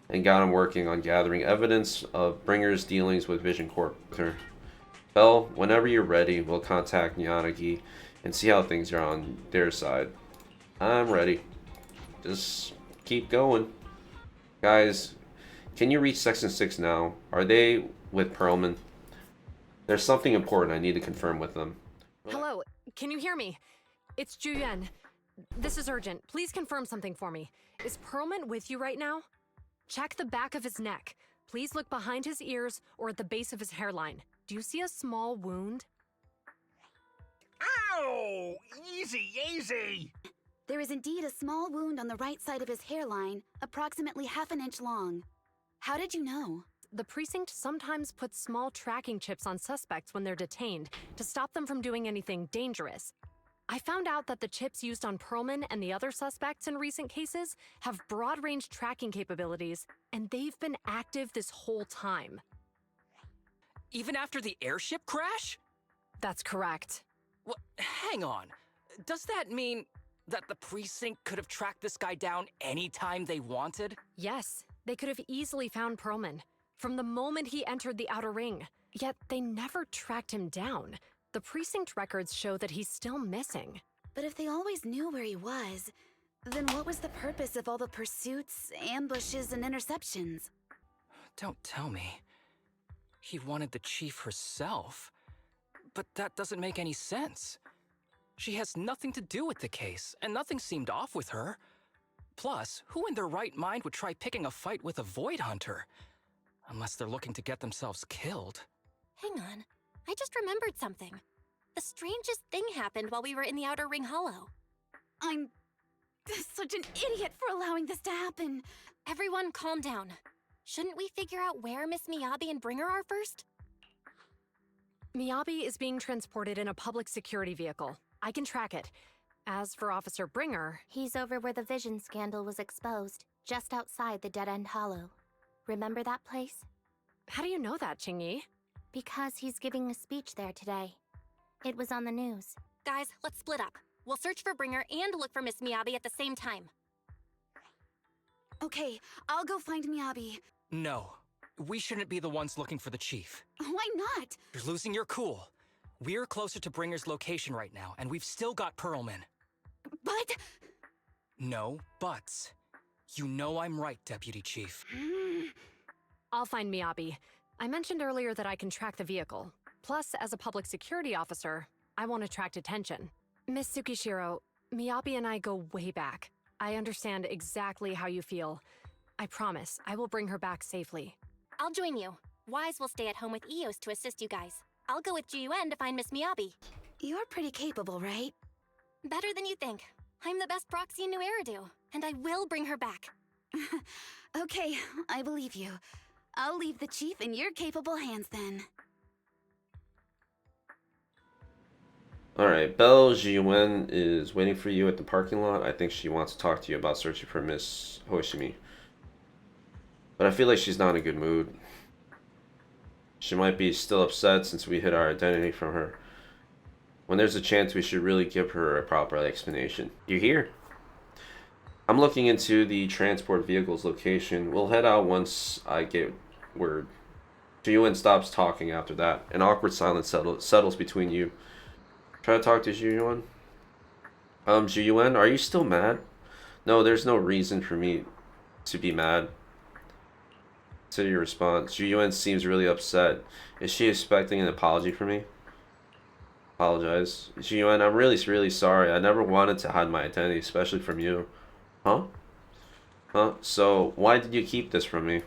and got him working on gathering evidence of Bringer's dealings with Vision Corp. Bell, whenever you're ready, we'll contact Yanagi and see how things are on their side. I'm ready. Just keep going. Guys, can you reach Section 6 now? Are they with Pearlman? There's something important I need to confirm with them. Hello, can you hear me? It's Juyen. This is urgent. Please confirm something for me. Is Pearlman with you right now? Check the back of his neck. Please look behind his ears or at the base of his hairline. Do you see a small wound? Ow! Easy, easy! There is indeed a small wound on the right side of his hairline, approximately half an inch long. How did you know? The precinct sometimes puts small tracking chips on suspects when they're detained to stop them from doing anything dangerous. I found out that the chips used on Pearlman and the other suspects in recent cases have broad-range tracking capabilities, and they've been active this whole time. Even after the airship crash? That's correct. What? Hang on. Does that mean that the precinct could have tracked this guy down anytime they wanted? Yes, they could have easily found Perlman from the moment he entered the outer ring. Yet they never tracked him down. The precinct records show that he's still missing. But if they always knew where he was, then what was the purpose of all the pursuits, ambushes, and interceptions? Don't tell me. He wanted the chief herself. But that doesn't make any sense. She has nothing to do with the case, and nothing seemed off with her. Plus, who in their right mind would try picking a fight with a Void Hunter? Unless they're looking to get themselves killed. Hang on. I just remembered something. The strangest thing happened while we were in the Outer Ring Hollow. I'm such an idiot for allowing this to happen. Everyone calm down. Shouldn't we figure out where Miss Miyabi and Bringer are first? Miyabi is being transported in a public security vehicle. I can track it. As for Officer Bringer... He's over where the vision scandal was exposed, just outside the Dead End Hollow. Remember that place? How do you know that, Qingyi? Because he's giving a speech there today. It was on the news. Guys, let's split up. We'll search for Bringer and look for Miss Miyabi at the same time. Okay, I'll go find Miyabi. No. We shouldn't be the ones looking for the chief. Why not? You're losing your cool. We're closer to Bringer's location right now, and we've still got Perlman. But... No buts. You know I'm right, Deputy Chief. I'll find Miyabi. I mentioned earlier that I can track the vehicle. Plus, as a public security officer, I won't attract attention. Miss Tsukishiro, Miyabi and I go way back. I understand exactly how you feel. I promise, I will bring her back safely. I'll join you. Wise will stay at home with Eos to assist you guys. I'll go with GUN to find Miss Miyabi. You're pretty capable, right? Better than you think. I'm the best proxy in New Eridu, and I will bring her back. Okay, I believe you. I'll leave the chief in your capable hands then. Alright, Belle Jiwen is waiting for you at the parking lot. I think she wants to talk to you about searching for Miss Hoshimi. But I feel like she's not in a good mood. She might be still upset since we hid our identity from her. When there's a chance, we should really give her a proper explanation. You here? I'm looking into the transport vehicle's location. We'll head out once I get word. Jiwen stops talking after that. An awkward silence settles between you. Try to talk to Jiwen. Jiwen, are you still mad? No, there's no reason for me to be mad. To your response, Jiwen seems really upset. Is she expecting an apology from me? Apologize. Jiwen, I'm really sorry. I never wanted to hide my identity, especially from you. Huh? Huh? So, why did you keep this from me?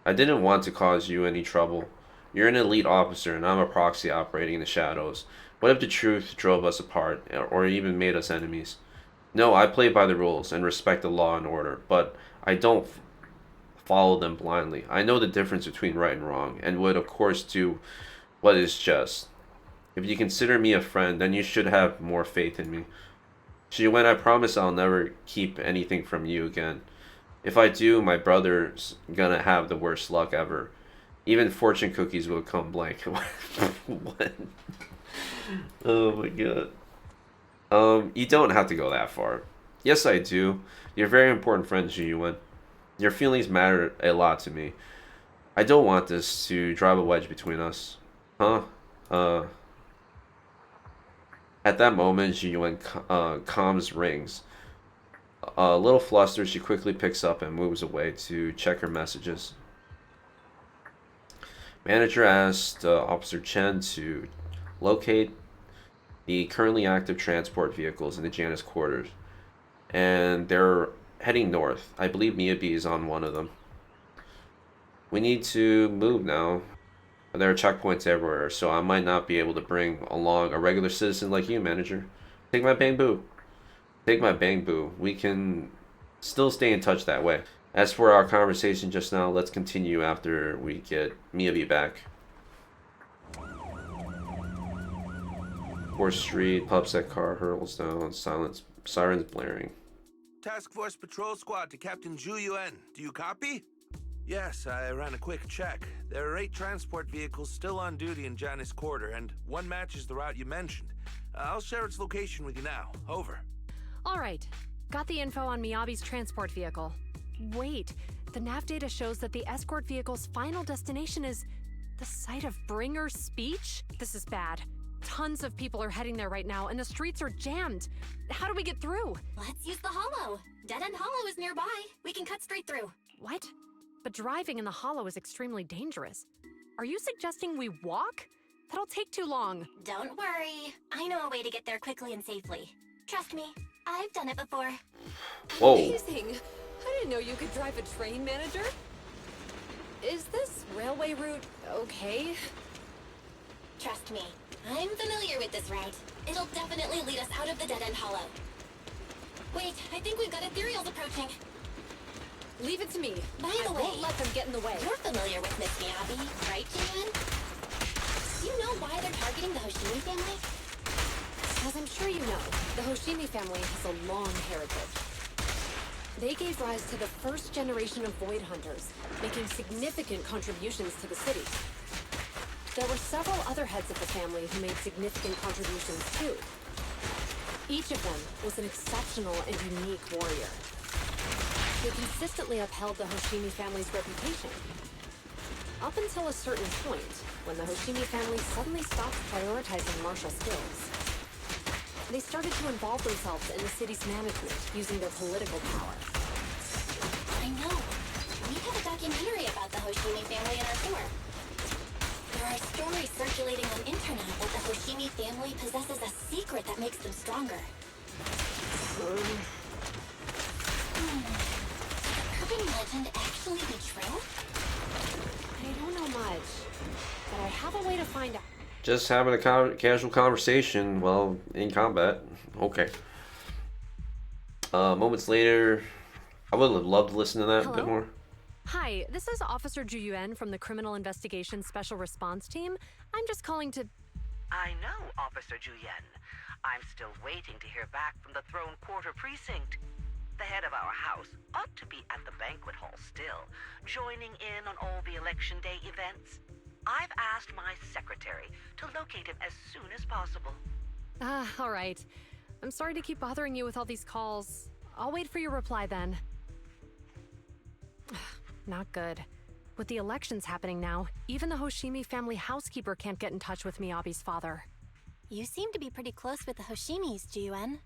I didn't want to cause you any trouble. You're an elite officer, and I'm a proxy operating in the shadows. What if the truth drove us apart, or even made us enemies? No, I play by the rules and respect the law and order, but I don't follow them blindly. I know the difference between right and wrong, and would, of course, do what is just. If you consider me a friend, then you should have more faith in me. Jiwen, I promise I'll never keep anything from you again. If I do, my brother's gonna have the worst luck ever. Even fortune cookies will come blank. What? Oh my god. You don't have to go that far. Yes, I do. You're a very important friend, Jiwen. Your feelings matter a lot to me. I don't want this to drive a wedge between us. Huh? At that moment, Jiwen comms rings. A little flustered, she quickly picks up and moves away to check her messages. Manager asked Officer Chen to locate the currently active transport vehicles in the Janus quarters. And they're heading north. I believe Miyabi is on one of them. We need to move now. There are checkpoints everywhere, so I might not be able to bring along a regular citizen like you, Manager. Take my bamboo. Take my bamboo. We can still stay in touch that way. As for our conversation just now, let's continue after we get Miyabi back. 4th Street, pubsec car hurtles down, sirens blaring. Task Force Patrol Squad to Captain Zhu Yuan. Do you copy? Yes, I ran a quick check. There are 8 transport vehicles still on duty in Janus Quarter, and one matches the route you mentioned. I'll share its location with you now. Over. All right. Got the info on Miyabi's transport vehicle. Wait, the nav data shows that the escort vehicle's final destination is the site of Bringer's speech? This is bad. Tons of people are heading there right now, and the streets are jammed. How do we get through? Let's use the hollow. Dead End Hollow is nearby. We can cut straight through. What? But driving in the hollow is extremely dangerous. Are you suggesting we walk? That'll take too long. Don't worry. I know a way to get there quickly and safely. Trust me, I've done it before. Whoa. Amazing! I didn't know you could drive a train, manager. Is this railway route okay? Trust me, I'm familiar with this route. It'll definitely lead us out of the Dead End Hollow. Wait, I think we've got ethereals approaching. Leave it to me. By the way, won't let them get in the way. You're familiar with Miss Miyabi, right, Jin? Do you know why they're targeting the Hoshimi family? As I'm sure you know, the Hoshimi family has a long heritage. They gave rise to the first generation of Void Hunters, making significant contributions to the city. There were several other heads of the family who made significant contributions too. Each of them was an exceptional and unique warrior. They consistently upheld the Hoshimi family's reputation. Up until a certain point, when the Hoshimi family suddenly stopped prioritizing martial skills. They started to involve themselves in the city's management using their political power. I know. We have a documentary about the Hoshimi family in our tour. There are stories circulating on internet that the Hoshimi family possesses a secret that makes them stronger. Could the urban legend actually be true? I don't know much, but I have a way to find out. Just having a casual conversation while in combat. Okay. Moments later, I would have loved to listen to that a bit more. Hi, this is Officer Ju Yuan from the Criminal Investigation Special Response Team. I'm just calling to... I know, Officer Ju Yuan. I'm still waiting to hear back from the Throne Quarter Precinct. The head of our house ought to be at the banquet hall still, joining in on all the Election Day events. I've asked my secretary to locate him as soon as possible. All right. I'm sorry to keep bothering you with all these calls. I'll wait for your reply then. Not good. With the elections happening now, even the Hoshimi family housekeeper can't get in touch with Miyabi's father. You seem to be pretty close with the Hoshimis, Ji-Yuan.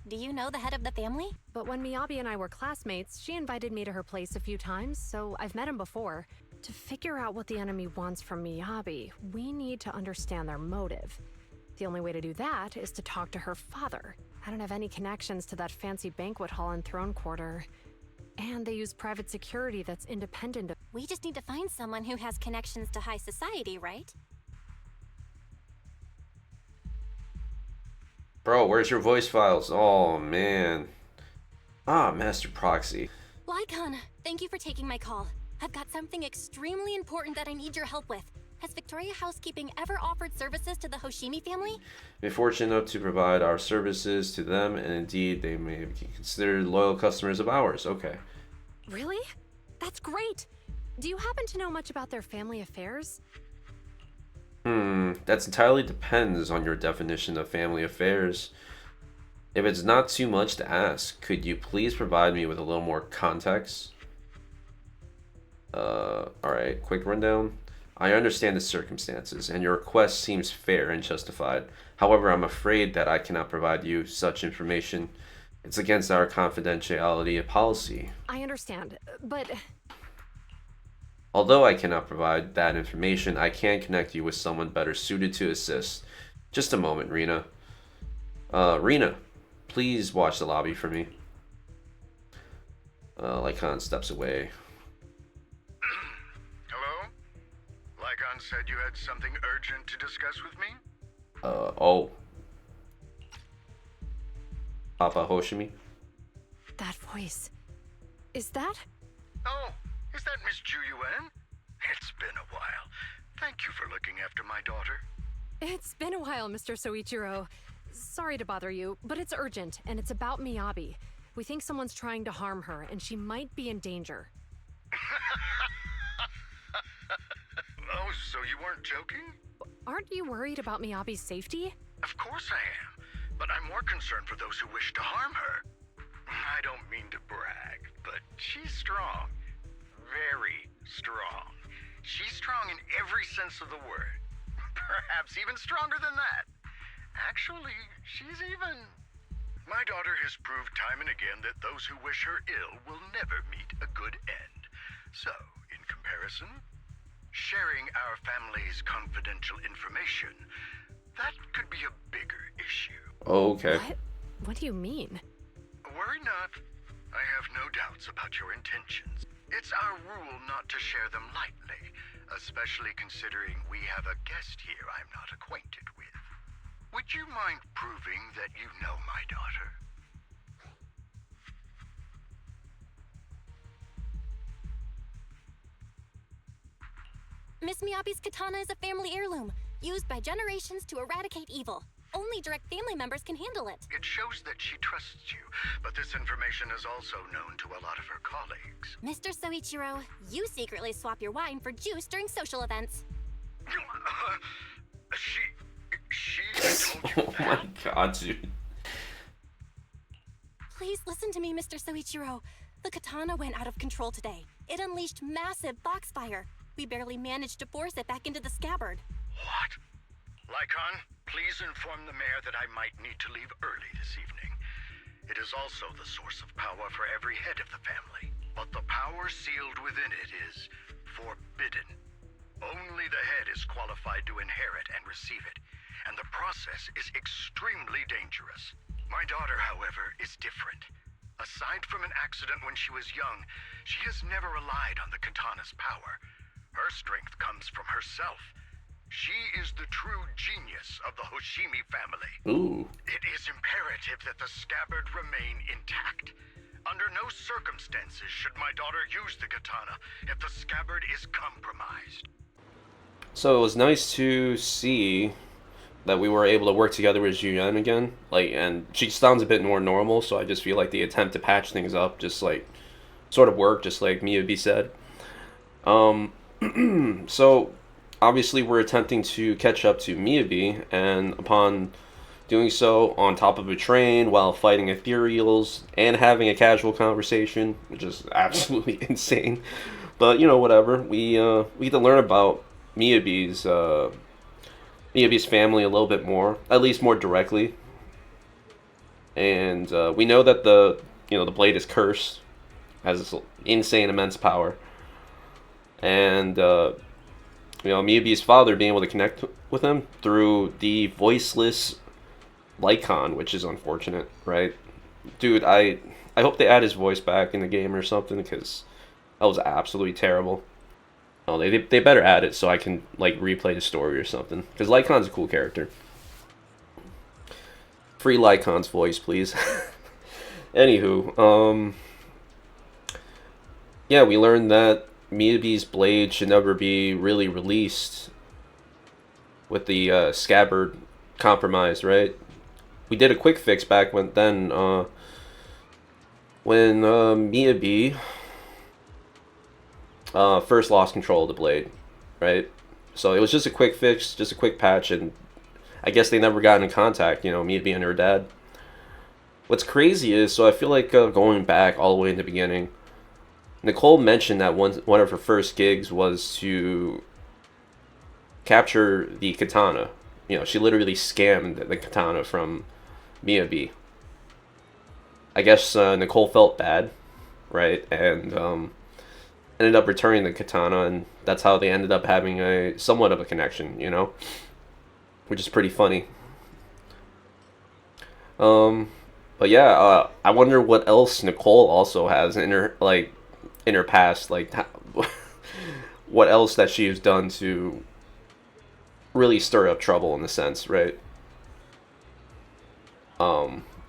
Do you know the head of the family? But when Miyabi and I were classmates, she invited me to her place a few times, so I've met him before. To figure out what the enemy wants from Miyabi, we need to understand their motive. The only way to do that is to talk to her father. I don't have any connections to that fancy banquet hall in Throne Quarter. And they use private security that's independent of— We just need to find someone who has connections to high society, right? Bro, where's your voice files? Oh, man. Ah, Master Proxy. Lycon, thank you for taking my call. I've got something extremely important that I need your help with. Has Victoria Housekeeping ever offered services to the Hoshimi family? We're fortunate enough to provide our services to them, and indeed, they may be considered loyal customers of ours. Okay. Really? That's great! Do you happen to know much about their family affairs? That entirely depends on your definition of family affairs. If it's not too much to ask, could you please provide me with a little more context? Alright, quick rundown. I understand the circumstances, and your request seems fair and justified. However, I'm afraid that I cannot provide you such information. It's against our confidentiality policy. I understand, but... Although I cannot provide that information, I can connect you with someone better suited to assist. Just a moment, Rena. Rena, please watch the lobby for me. Lycon steps away. Hello? Lycon said you had something urgent to discuss with me? Oh. Papa Hoshimi? That voice. Is that? Oh, is that Miss Ju Yuan? It's been a while. Thank you for looking after my daughter. It's been a while, Mr. Soichiro. Sorry to bother you, but it's urgent, and it's about Miyabi. We think someone's trying to harm her, and she might be in danger. so you weren't joking? Aren't you worried about Miyabi's safety? Of course I am, but I'm more concerned for those who wish to harm her. I don't mean to brag, but she's strong. Very strong. She's strong in every sense of the word. Perhaps even stronger than that. Actually, she's even... My daughter has proved time and again that those who wish her ill will never meet a good end. So, in comparison, sharing our family's confidential information, that could be a bigger issue. Oh, okay. What do you mean? Worry not. I have no doubts about your intentions. It's our rule not to share them lightly, especially considering we have a guest here I'm not acquainted with. Would you mind proving that you know my daughter? Miss Miyabi's katana is a family heirloom, used by generations to eradicate evil. Only direct family members can handle it. It shows that she trusts you, but this information is also known to a lot of her colleagues. Mr. Soichiro, you secretly swap your wine for juice during social events. She told you Oh my god, dude. Please listen to me, Mr. Soichiro. The katana went out of control today. It unleashed massive foxfire. We barely managed to force it back into the scabbard. What? Lycon, please inform the mayor that I might need to leave early this evening. It is also the source of power for every head of the family, but the power sealed within it is forbidden. Only the head is qualified to inherit and receive it, and the process is extremely dangerous. My daughter, however, is different. Aside from an accident when she was young, she has never relied on the katana's power. Her strength comes from herself. She is the true genius of the Hoshimi family. Ooh. It is imperative that the scabbard remain intact. Under no circumstances should my daughter use the katana if the scabbard is compromised. So it was nice to see that we were able to work together with Juyen again. Like, and she sounds a bit more normal, so I just feel like the attempt to patch things up just like sort of worked, just like Miyabi said. So obviously we're attempting to catch up to Miyabi, and upon doing so on top of a train while fighting ethereals and having a casual conversation, which is absolutely insane. But you know, whatever. We get to learn about Miyabi's family a little bit more, at least more directly. And we know that the blade is cursed, has this insane immense power. And Miyabi's father being able to connect with him through the voiceless Lycon, which is unfortunate, right? Dude, I hope they add his voice back in the game or something, because that was absolutely terrible. Oh, they better add it so I can like replay the story or something, because Lycon's a cool character. Free Lycon's voice, please. Anywho, yeah, we learned that Miyabi's blade should never be really released with the scabbard compromised, right? We did a quick fix back when Miyabi first lost control of the blade, right? So it was just a quick fix, just a quick patch, and I guess they never got in contact, Miyabi and her dad. What's crazy is, so I feel like going back all the way in the beginning, Nicole mentioned that one of her first gigs was to capture the katana. She literally scammed the katana from Miyabi. I guess Nicole felt bad, right? And ended up returning the katana, and that's how they ended up having a somewhat of a connection, which is pretty funny. But yeah, I wonder what else Nicole also has in her past, like what else that she has done to really stir up trouble in a sense, right?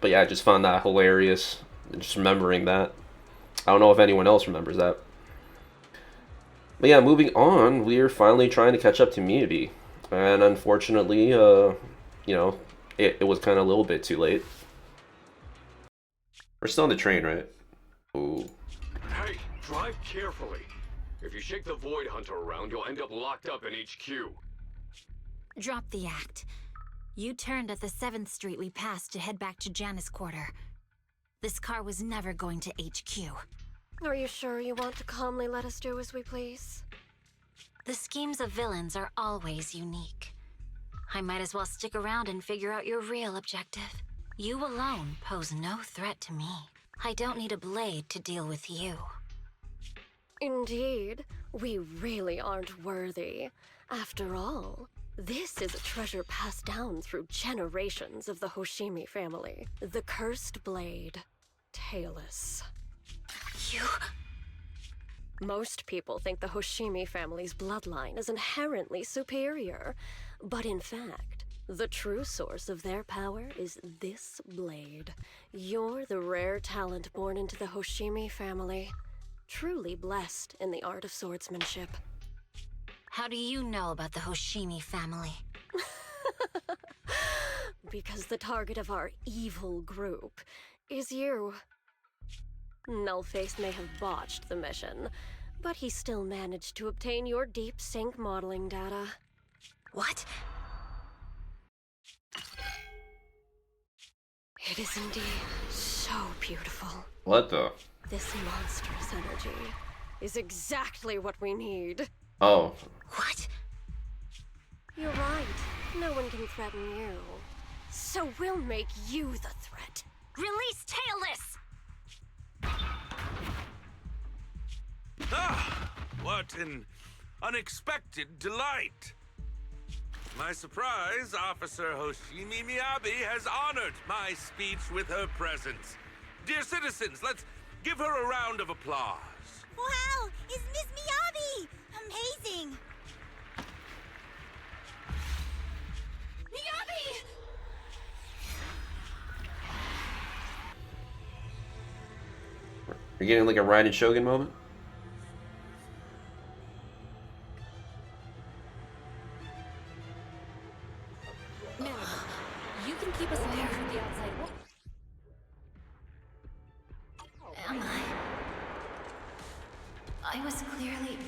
But yeah, I just found that hilarious, just remembering that. I don't know if anyone else remembers that. But yeah, moving on, we're finally trying to catch up to Miyabi, and unfortunately, it was kind of a little bit too late. We're still on the train, right? Ooh. Hey, drive carefully. If you shake the Void Hunter around, you'll end up locked up in HQ. Drop the act. You turned at the 7th Street we passed to head back to Janus Quarter. This car was never going to HQ. Are you sure you want to calmly let us do as we please? The schemes of villains are always unique. I might as well stick around and figure out your real objective. You alone pose no threat to me. I don't need a blade to deal with you. Indeed, we really aren't worthy. After all, this is a treasure passed down through generations of the Hoshimi family. The cursed blade, Tailless. You... Most people think the Hoshimi family's bloodline is inherently superior, but in fact, the true source of their power is this blade. You're the rare talent born into the Hoshimi family, truly blessed in the art of swordsmanship. How do you know about the Hoshimi family? Because the target of our evil group is you. Nullface may have botched the mission, but he still managed to obtain your deep sync modeling data. What? It is indeed so beautiful. What the? This monstrous energy is exactly what we need. Oh. What? You're right. No one can threaten you. So we'll make you the threat. Release Tailless! Ah, what an unexpected delight. To my surprise, Officer Hoshimi Miyabi has honored my speech with her presence. Dear citizens, let's give her a round of applause. Wow! Is Miss Miyabi! Amazing! Miyabi! You're getting like a Raiden Shogun moment? No, you can keep us away from the outside world. Am I? I was clearly...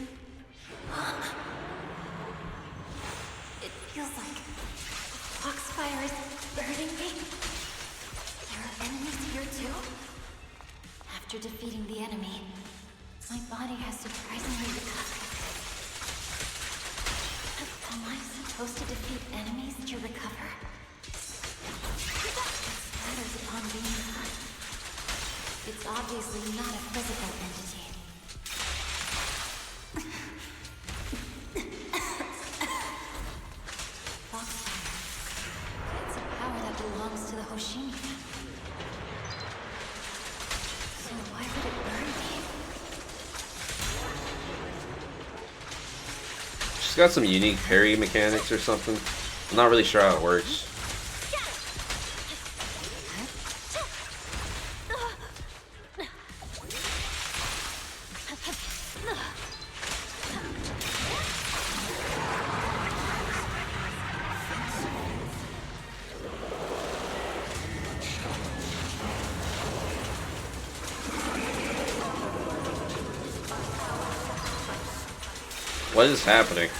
It feels like Foxfire is burning me. There are enemies here too? After defeating the enemy, my body has surprisingly recovered. Am I supposed to defeat enemies to recover? It splatters upon being cut. It's obviously not a physical entity. Foxfire. It's a power that belongs to the Hoshimi family. So why would it burn me? She's got some unique parry mechanics or something. I'm not really sure how it works. What is happening?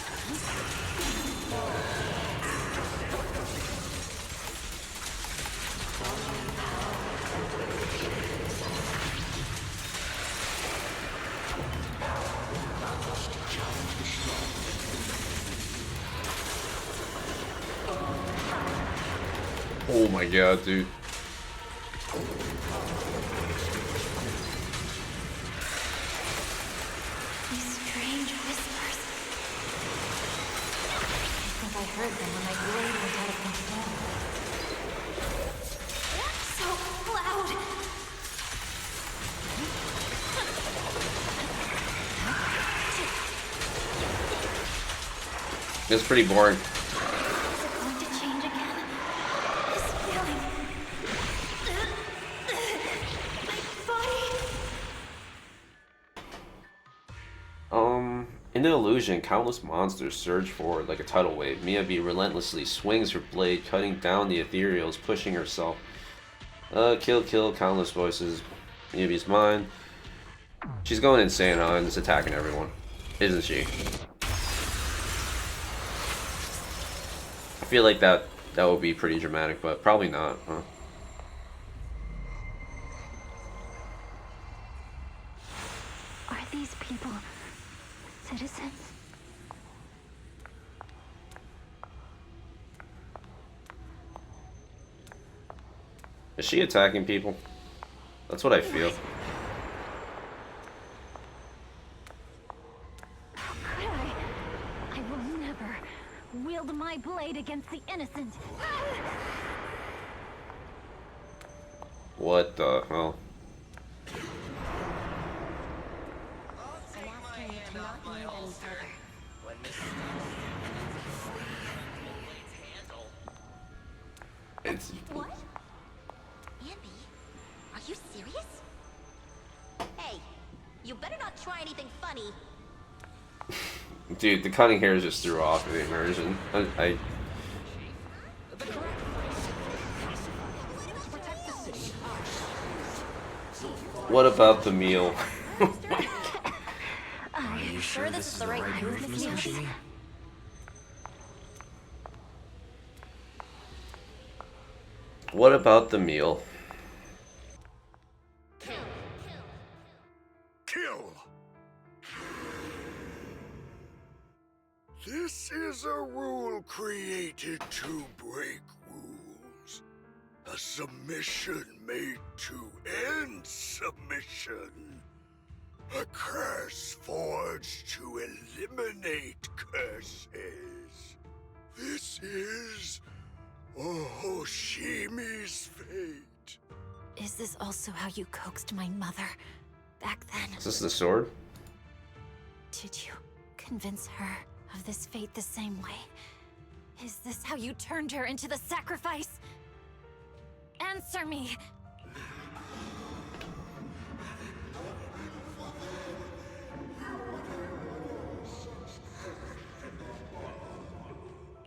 Oh my god, dude. These strange whispers. I think I heard them when my blade went out of control. So loud! It's pretty boring. Is it going to change again? This feeling. My body. In the illusion, countless monsters surge forward like a tidal wave. Miyabi relentlessly swings her blade, cutting down the ethereals, pushing herself. Kill, kill, countless voices. Miyabi's mind. She's going insane, huh? And it's attacking everyone. Isn't she? I feel like that would be pretty dramatic, but probably not, huh? Are these people citizens? Is she attacking people? That's what I feel. How could I? I will never wield my blade against the innocent. What the hell? It's What? Andy, are you serious? Hey, you better not try anything funny. dude, the cutting hair just threw off the immersion. I What about the meal? Are you sure this is the right move, Miss Hoshimi? What about the meal? Kill! This is a rule created to break rules. A submission made to end submission. A curse forged to eliminate curses. This is Hoshimi's fate. Is this also how you coaxed my mother back then? Is this the sword? Did you convince her of this fate the same way? Is this how you turned her into the sacrifice? Answer me!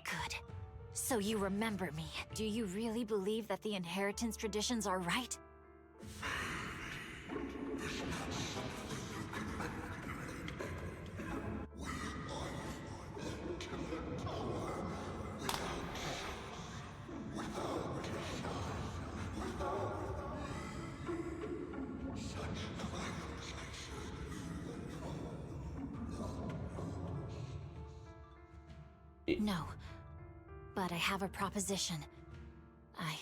Good. So you remember me. Do you really believe that the inheritance traditions are right? No. But I have a proposition. I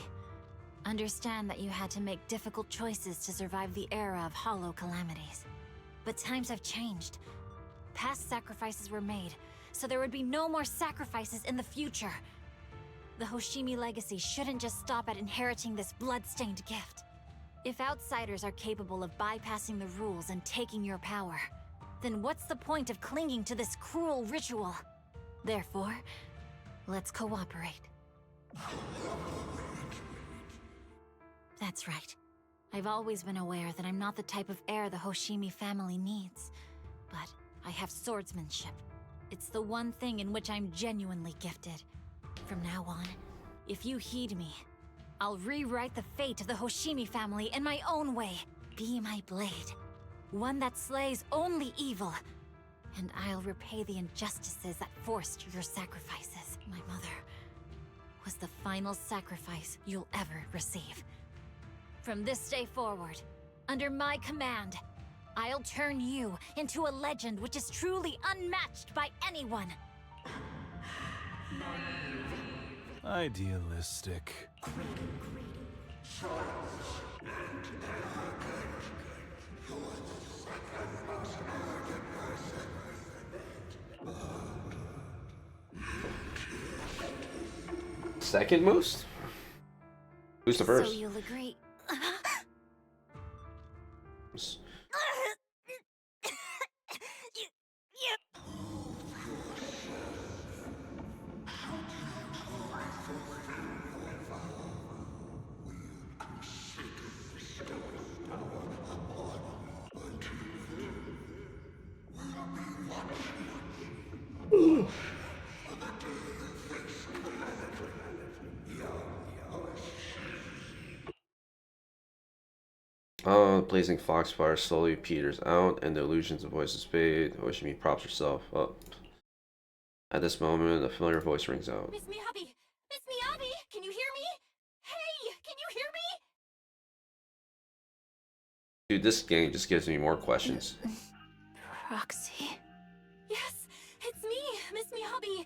understand that you had to make difficult choices to survive the era of hollow calamities. But times have changed. Past sacrifices were made, so there would be no more sacrifices in the future. The Hoshimi legacy shouldn't just stop at inheriting this blood-stained gift. If outsiders are capable of bypassing the rules and taking your power, then what's the point of clinging to this cruel ritual? Therefore, let's cooperate. That's right. I've always been aware that I'm not the type of heir the Hoshimi family needs. But I have swordsmanship. It's the one thing in which I'm genuinely gifted. From now on, if you heed me, I'll rewrite the fate of the Hoshimi family in my own way. Be my blade. One that slays only evil. And I'll repay the injustices that forced your sacrifices. My mother was the final sacrifice you'll ever receive. From this day forward, under my command, I'll turn you into a legend which is truly unmatched by anyone. Idealistic. Second most? Who's the first? So you'll agree. Blazing foxfire slowly peters out, and the illusions of voices fade. Oshimi props herself up. At this moment, a familiar voice rings out. Miss Miyabi! Miss Miyabi! Can you hear me? Hey! Can you hear me? Dude, this game just gives me more questions. Proxy? Yes, it's me, Miss Miyabi.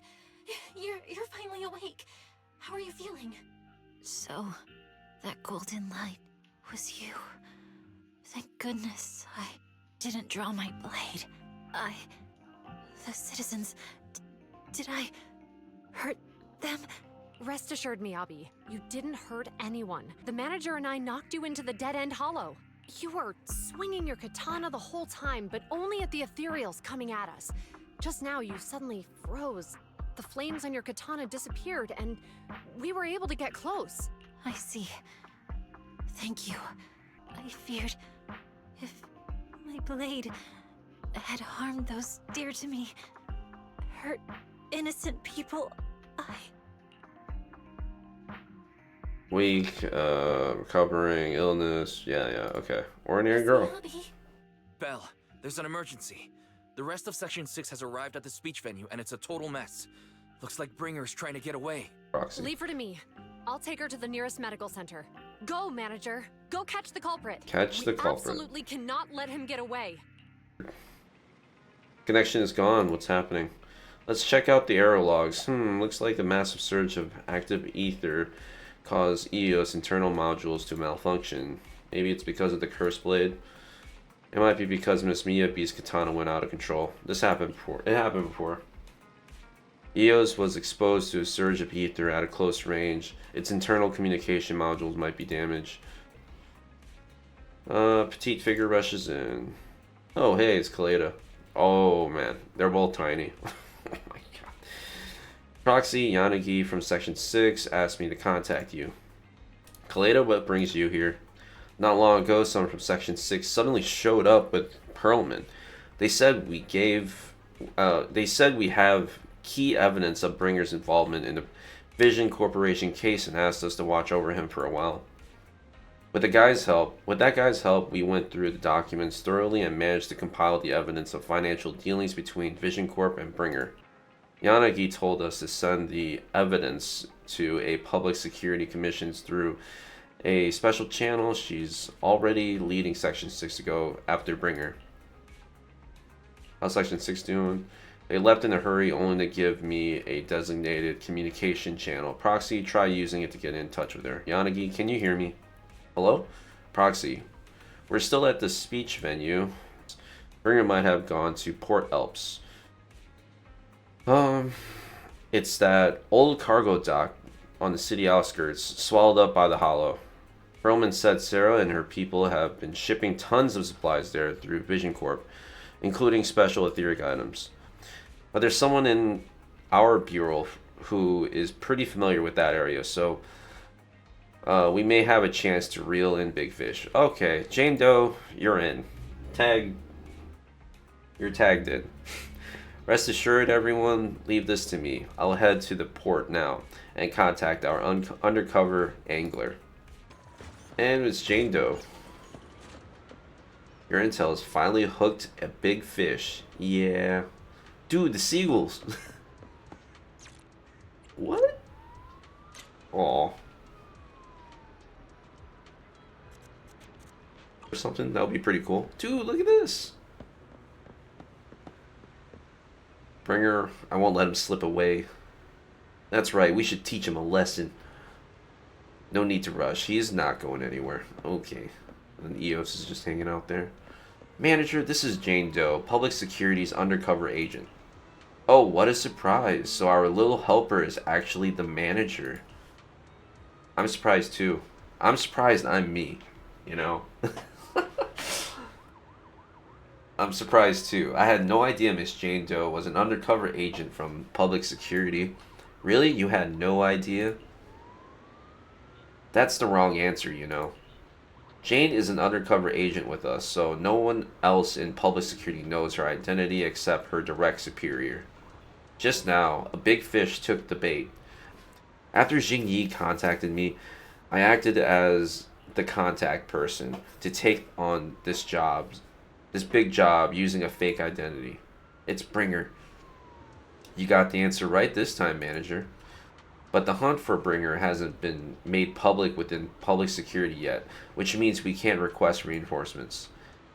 You're finally awake. How are you feeling? So, that golden light was you. Thank goodness I didn't draw my blade. The citizens... Did I hurt them? Rest assured, Miyabi, you didn't hurt anyone. The manager and I knocked you into the dead-end hollow. You were swinging your katana the whole time, but only at the ethereals coming at us. Just now, you suddenly froze. The flames on your katana disappeared, and we were able to get close. I see. Thank you. I feared if my blade had harmed those dear to me, hurt innocent people, Weak, recovering, illness. Yeah, okay. Ordinary girl. Belle, there's an emergency. The rest of Section 6 has arrived at the speech venue, and it's a total mess. Looks like Bringer's trying to get away. Proxy. Leave her to me. I'll take her to the nearest medical center. Go, manager. Go catch the culprit. Catch the culprit. We absolutely cannot let him get away. Connection is gone. What's happening? Let's check out the arrow logs. Looks like a massive surge of active ether caused EOS internal modules to malfunction. Maybe it's because of the curse blade. It might be because Miss Miyabi's katana went out of control. This happened before. It happened before. EOS was exposed to a surge of ether at a close range. Its internal communication modules might be damaged. Petite figure rushes in. Oh, hey, it's Kaleda. Oh, man. They're both tiny. Oh, my God. Proxy Yanagi from Section 6 asked me to contact you. Kaleda, what brings you here? Not long ago, someone from Section 6 suddenly showed up with Perlman. They said we have key evidence of Bringer's involvement in the Vision Corporation case and asked us to watch over him for a while. With that guy's help, we went through the documents thoroughly and managed to compile the evidence of financial dealings between Vision Corp and Bringer. Yanagi told us to send the evidence to a public security commission through a special channel. She's already leading Section 6 to go after Bringer. How's Section 6 doing? They left in a hurry only to give me a designated communication channel. Proxy, try using it to get in touch with her. Yanagi, can you hear me? Hello? Proxy. We're still at the speech venue. Bringer might have gone to Port Elps. It's that old cargo dock on the city outskirts, swallowed up by the hollow. Perlman said Sarah and her people have been shipping tons of supplies there through Vision Corp, including special etheric items. But there's someone in our bureau who is pretty familiar with that area, so we may have a chance to reel in big fish. Okay, Jane Doe, you're in. You're tagged in. Rest assured, everyone, leave this to me. I'll head to the port now and contact our undercover angler. And it's Jane Doe. Your intel has finally hooked a big fish. Yeah. Dude, the seagulls. What? Aw. Or something. That would be pretty cool. Dude, look at this. Bringer, I won't let him slip away. That's right, we should teach him a lesson. No need to rush. He is not going anywhere. Okay. And EOS is just hanging out there. Manager, this is Jane Doe, Public Security's undercover agent. Oh, what a surprise. So our little helper is actually the manager. I'm surprised too. I'm surprised I'm me, you know? I'm surprised too. I had no idea Miss Jane Doe was an undercover agent from Public Security. Really? You had no idea? That's the wrong answer, you know. Jane is an undercover agent with us, so no one else in Public Security knows her identity except her direct superior. Just now, a big fish took the bait. After Jing Yi contacted me, I acted as the contact person to take on this job, this big job using a fake identity? It's Bringer. You got the answer right this time, manager. But the hunt for Bringer hasn't been made public within public security yet, which means we can't request reinforcements.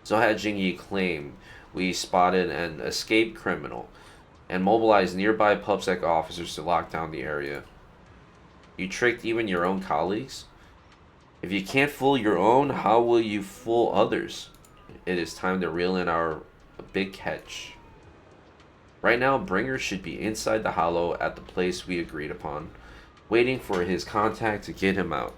So had Jingyi claim we spotted an escaped criminal and mobilized nearby PubSec officers to lock down the area. You tricked even your own colleagues? If you can't fool your own, how will you fool others? It is time to reel in our big catch. Right now, Bringer should be inside the hollow at the place we agreed upon, waiting for his contact to get him out.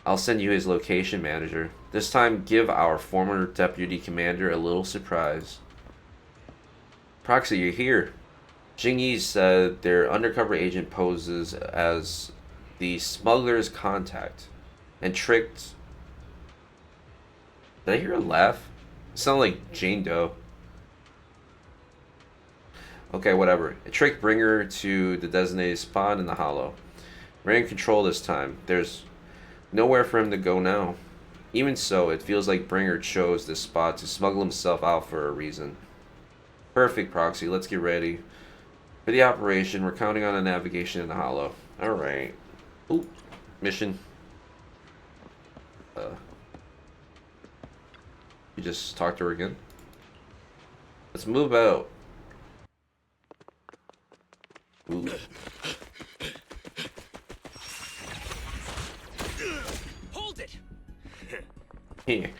I'll send you his location, manager. This time, give our former deputy commander a little surprise. Proxy, you're here. Jingyi said their undercover agent poses as the smuggler's contact and tricked... Did I hear a laugh? It sounded like Jane Doe. Okay, whatever. It tricked Bringer to the designated spot in the hollow. We're in control this time. There's nowhere for him to go now. Even so, it feels like Bringer chose this spot to smuggle himself out for a reason. Perfect, Proxy. Let's get ready. For the operation, we're counting on a navigation in the hollow. Alright. Ooh. Mission. You just talked to her again? Let's move out. Ooh. Hold it! Here.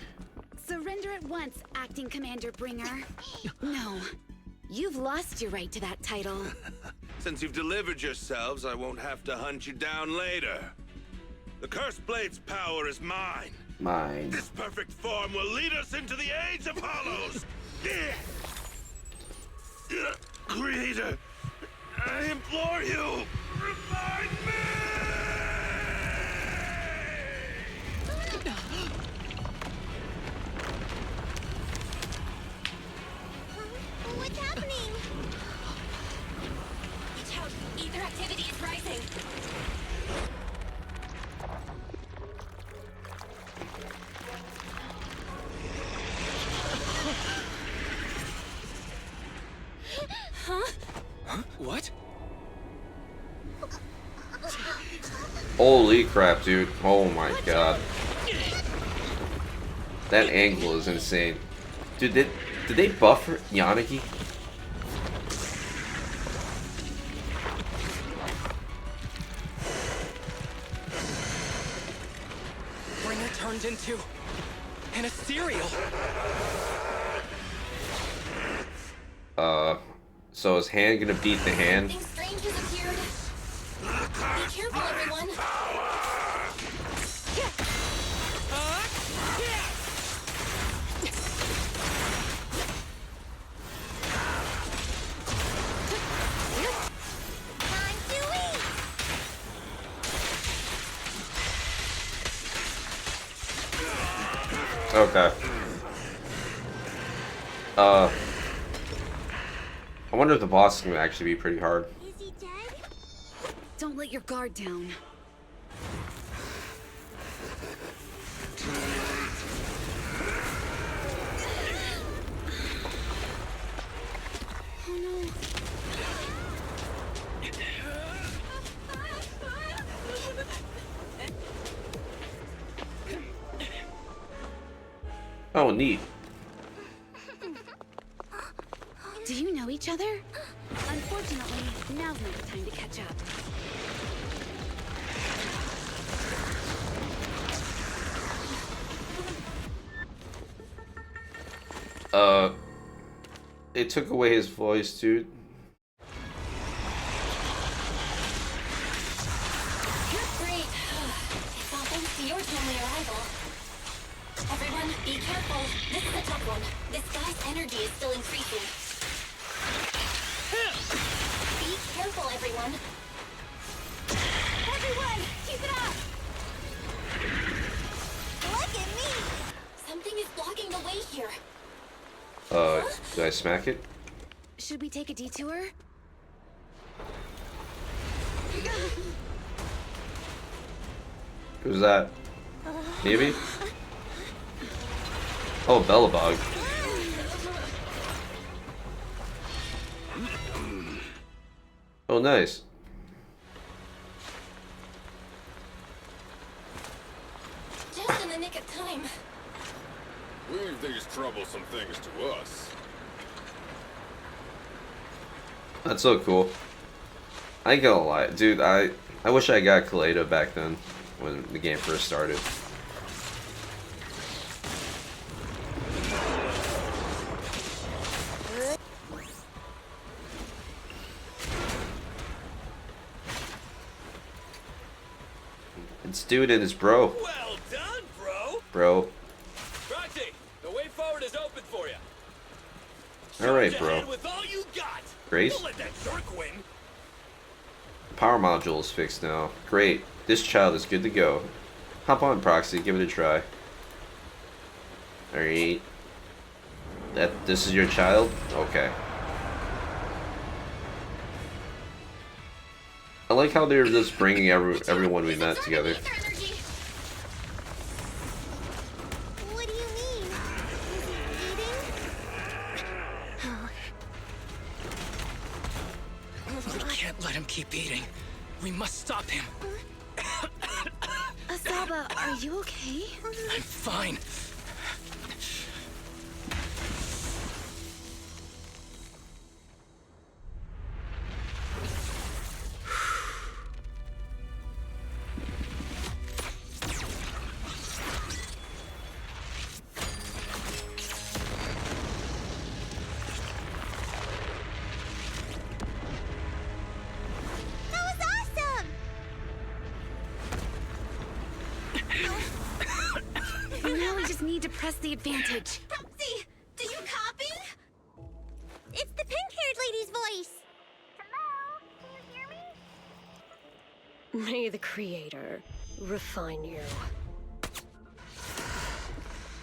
Surrender at once, Acting Commander Bringer. No. You've lost your right to that title. Since you've delivered yourselves, I won't have to hunt you down later. The Cursed Blade's power is mine. Mine. This perfect form will lead us into the Age of Hollows. Creator, I implore you, remind me! What's happening? Watch out! Ether activity is rising. Huh? What? Holy crap, dude. Oh my god. That angle is insane. Dude, did they buffer Yanagi? Bringer turned into an ethereal. So is hand gonna beat the hand? Something strange has appeared. Be careful, everyone. Okay. I wonder if the boss is gonna actually be pretty hard. Is he dead? Don't let your guard down. Oh no. Oh, neat. Do you know each other? Unfortunately, now's not the time to catch up. It took away his voice, dude. You're great. It's all thanks to your timely arrival. Everyone, be careful. This is a tough one. This guy's energy is still increasing. Be careful, everyone. Everyone, keep it up! Look at me! Something is blocking the way here. Did I smack it? Should we take a detour? Who's that? Maybe? Oh, Bellabog. Oh, nice. Just in the nick of time. Leave these troublesome things to us. That's so cool. I ain't gonna lie, dude. I wish I got Kaleido back then when the game first started. It's dude and his bro. Well done, bro. Bro. Roxy, the way forward is open for you. Alright, Charge bro. ahead with all you got. Grace? Don't let that shark win. Power module is fixed now. Great. This child is good to go. Hop on, Proxy. Give it a try. Alright. This is your child? Okay. I like how they're just bringing everyone we met together. What do you mean? We can't let him keep eating. We must stop him. Asaba, are you okay? I'm fine. That was awesome! Now we just need to press the advantage. Proxy, do you copy? It's the pink-haired lady's voice. Hello? Can you hear me? May the Creator refine you.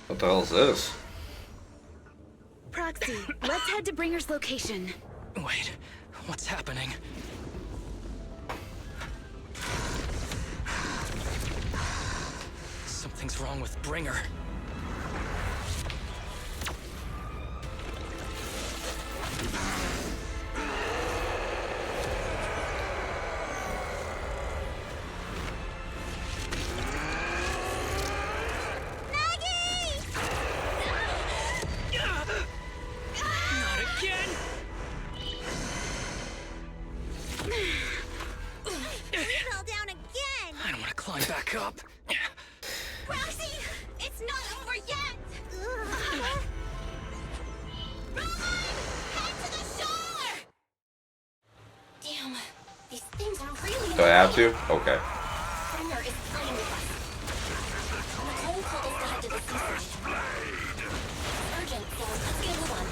What the hell is this? Proxy, let's head to Bringer's location. Wait, what's happening? Something's wrong with Bringer. Not again! You fell down again! I don't want to climb back up. Roxy, it's not over yet! Run! Head to the shore! Damn, these things are really. Do I have to? Okay. Bringer is playing with us. Nicole told us to head to the seaside. It's urgent, so let's get a move on.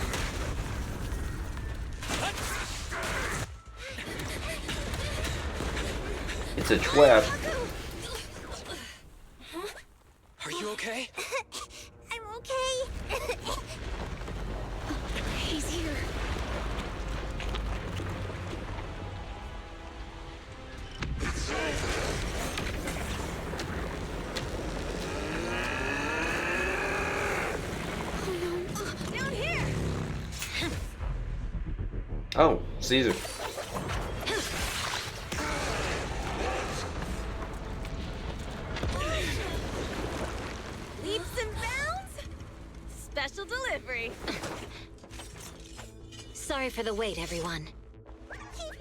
It's a trap. Are you okay? I'm okay. He's here. Down here! Oh, Caesar. Leaps and bounds? Special delivery. Sorry for the wait, everyone. Keep me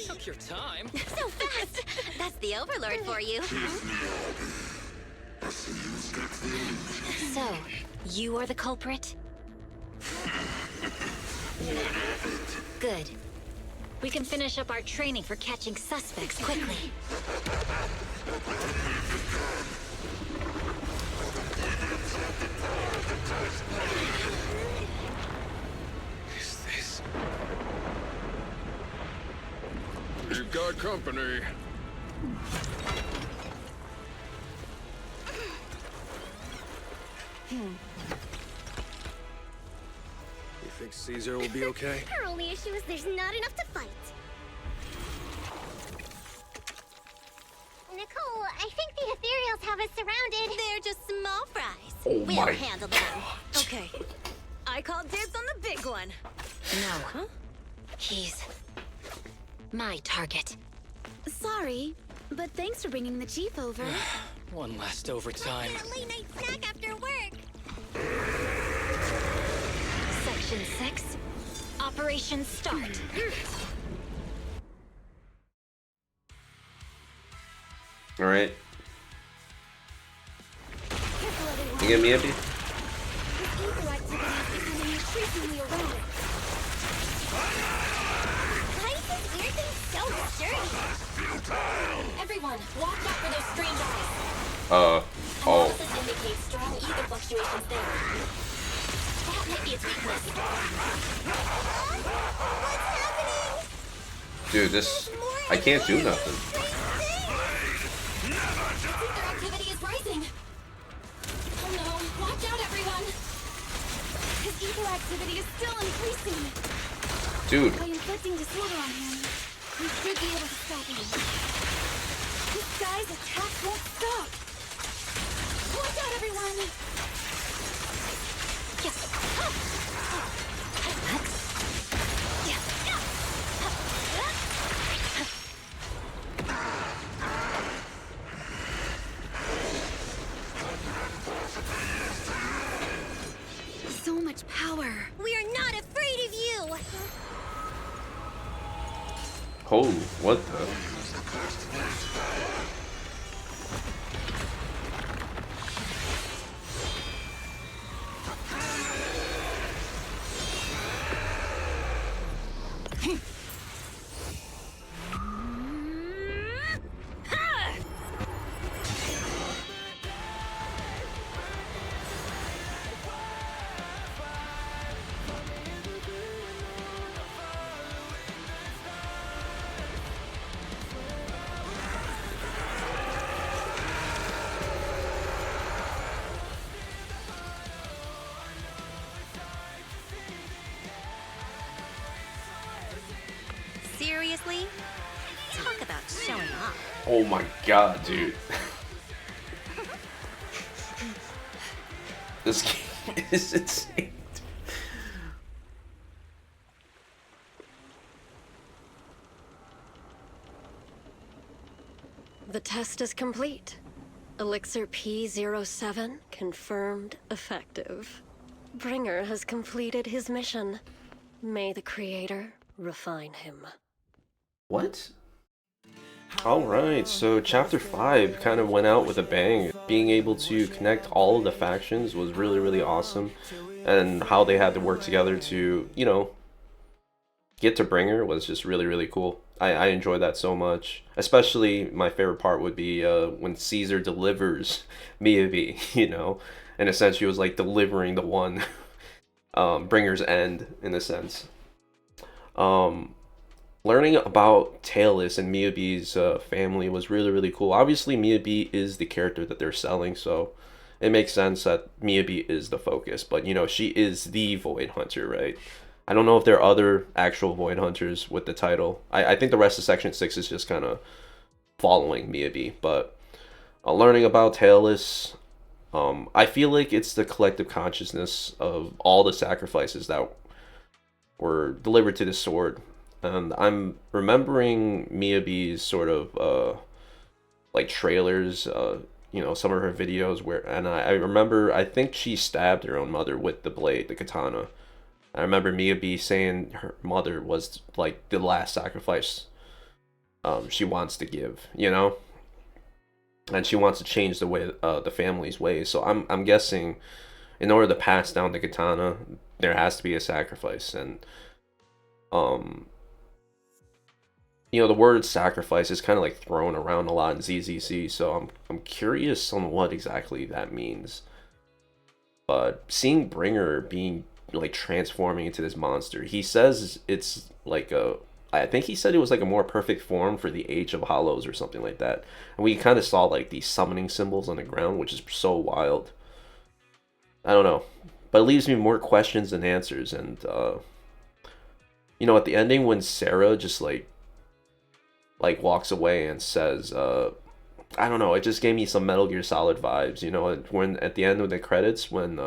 Took your time. so fast! That's the Overlord for you. So, you are the culprit? Good. We can finish up our training for catching suspects quickly. Is this... You've got company. You think Caesar will be okay? Her only issue is there's not enough to fight. Nicole, I think the Ethereals have us surrounded. They're just small fries. Oh We'll my handle them. Okay. I call dibs on the big one. No. He's my target. Sorry, but thanks for bringing the chief over. One last overtime. Get a late night snack after work. Section 6. Operation start. All right. You get me empty? Why is this weird thing so sturdy? Everyone, watch out for those strange eyes. Oh. Analysis indicates strong ether fluctuations there. That might be its weakness. Dude, this... I can't do nothing. Ether activity is rising. Oh no, watch out everyone. His ether activity is still increasing. Dude. By inflicting disorder on him, we should be able to stop him. This guy's attack won't stop. Watch out everyone. So much power. We are not afraid of you. Oh, what the? Seriously? Talk about showing off. Oh my god, dude. This game is insane. The test is complete. Elixir P07 confirmed effective. Bringer has completed his mission. May the Creator refine him. What? Alright, so chapter 5 kind of went out with a bang. Being able to connect all of the factions was really, really awesome. And how they had to work together to, you know, get to Bringer was just really, really cool. I enjoyed that so much. Especially my favorite part would be when Caesar delivers Miyabi, you know. In a sense, she was like delivering the one Bringer's end, in a sense. Learning about Talus and Miyabi's family was really, really cool. Obviously, Miyabi is the character that they're selling, so it makes sense that Miyabi is the focus. But, you know, she is the Void Hunter, right? I don't know if there are other actual Void Hunters with the title. I think the rest of Section 6 is just kind of following Miyabi. But learning about Talus, I feel like it's the collective consciousness of all the sacrifices that were delivered to the sword. And I'm remembering Miyabi's sort of like trailers, you know, some of her videos where, and I remember, I think she stabbed her own mother with the blade, the katana. I remember Miyabi saying her mother was like the last sacrifice she wants to give, you know, and she wants to change the way the family's ways. So I'm guessing in order to pass down the katana, there has to be a sacrifice. And you know, the word sacrifice is kind of like thrown around a lot in ZZC, so I'm curious on what exactly that means. But seeing Bringer being like transforming into this monster, he says it's like I think he said it was like a more perfect form for the Age of Hollows or something like that. And we kind of saw like these summoning symbols on the ground, which is so wild. I don't know, but it leaves me more questions than answers. And you know, at the ending when Sarah just like walks away and says I don't know, it just gave me some Metal Gear Solid vibes, you know, when at the end of the credits when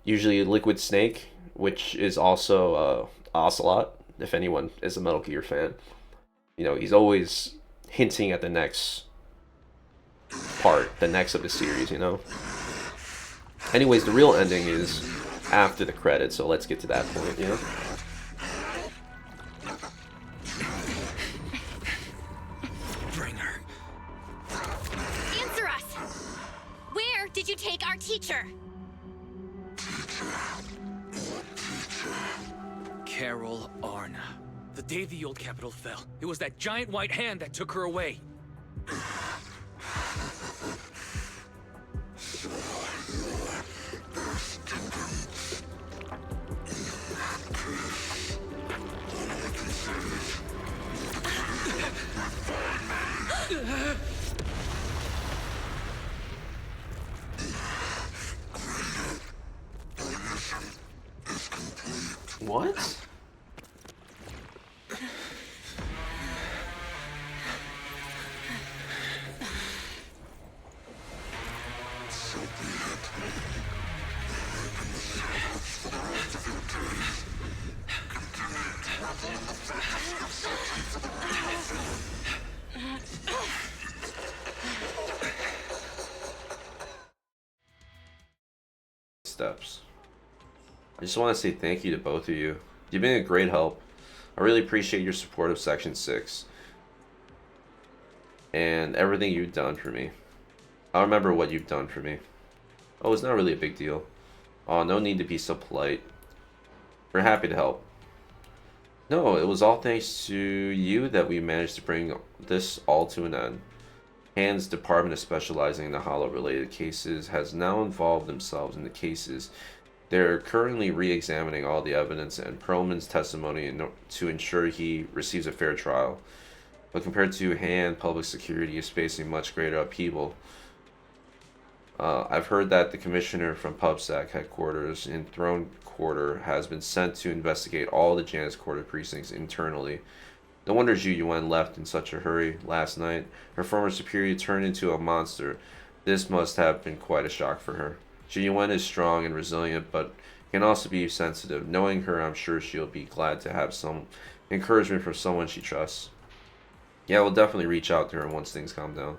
usually Liquid Snake, which is also Ocelot, if anyone is a Metal Gear fan, you know, he's always hinting at the next part, the next of the series, you know. Anyways, the real ending is after the credits, so let's get to that point, you know. Answer us! Where did you take our teacher? Carol Arna. The day the old capital fell, it was that giant white hand that took her away. What? Steps. I just want to say thank you to both of you. You've been a great help. I really appreciate your support of Section 6 and everything you've done for me. I remember what you've done for me. Oh, it's not really a big deal. Oh, no need to be so polite. We're happy to help. No, it was all thanks to you that we managed to bring this all to an end. Hand's department of specializing in the Hollow-related cases has now involved themselves in the cases. They're currently re-examining all the evidence and Perlman's testimony to ensure he receives a fair trial. But compared to Hand, public security is facing much greater upheaval. I've heard that the commissioner from PubSec headquarters in Throne Quarter has been sent to investigate all the Janus Quarter precincts internally. No wonder Zhu Yuan left in such a hurry last night. Her former superior turned into a monster. This must have been quite a shock for her. Zhu Yuan is strong and resilient, but can also be sensitive. Knowing her, I'm sure she'll be glad to have some encouragement from someone she trusts. Yeah, we'll definitely reach out to her once things calm down.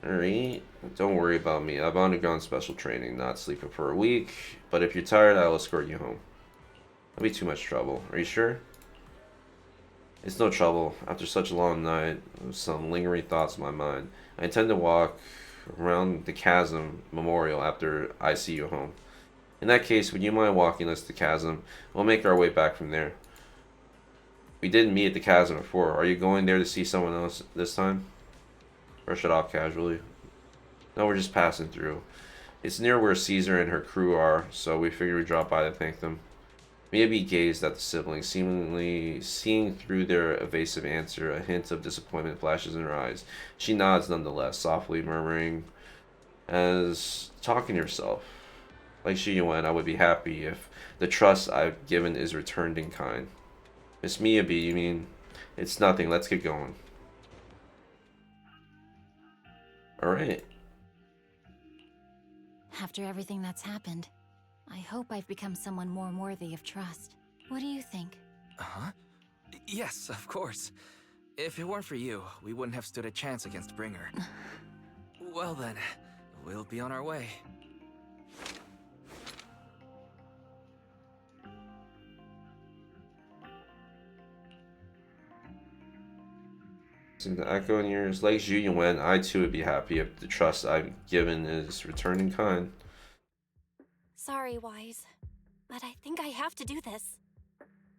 Alright, don't worry about me. I've undergone special training, not sleeping for a week. But if you're tired, I'll escort you home. That'll be too much trouble. Are you sure? It's no trouble. After such a long night, with some lingering thoughts in my mind, I intend to walk around the Chasm Memorial after I see you home. In that case, would you mind walking us to the Chasm? We'll make our way back from there. We didn't meet at the Chasm before. Are you going there to see someone else this time? Brush it off casually. No, we're just passing through. It's near where Caesar and her crew are, so we figured we'd drop by to thank them. Miyagi gazed at the siblings, seemingly seeing through their evasive answer. A hint of disappointment flashes in her eyes. She nods nonetheless, softly murmuring, as talking to herself. Like Zhu Yuan, I would be happy if the trust I've given is returned in kind. Miss Miyabi, you mean? It's nothing. Let's get going. Alright. After everything that's happened, I hope I've become someone more worthy of trust. What do you think? Huh? Yes, of course. If it weren't for you, we wouldn't have stood a chance against Bringer. Well then, we'll be on our way. The echo in yours. Like Zhu Yuan, I too would be happy if the trust I've given is returned in kind. Sorry, Wise, but I think I have to do this.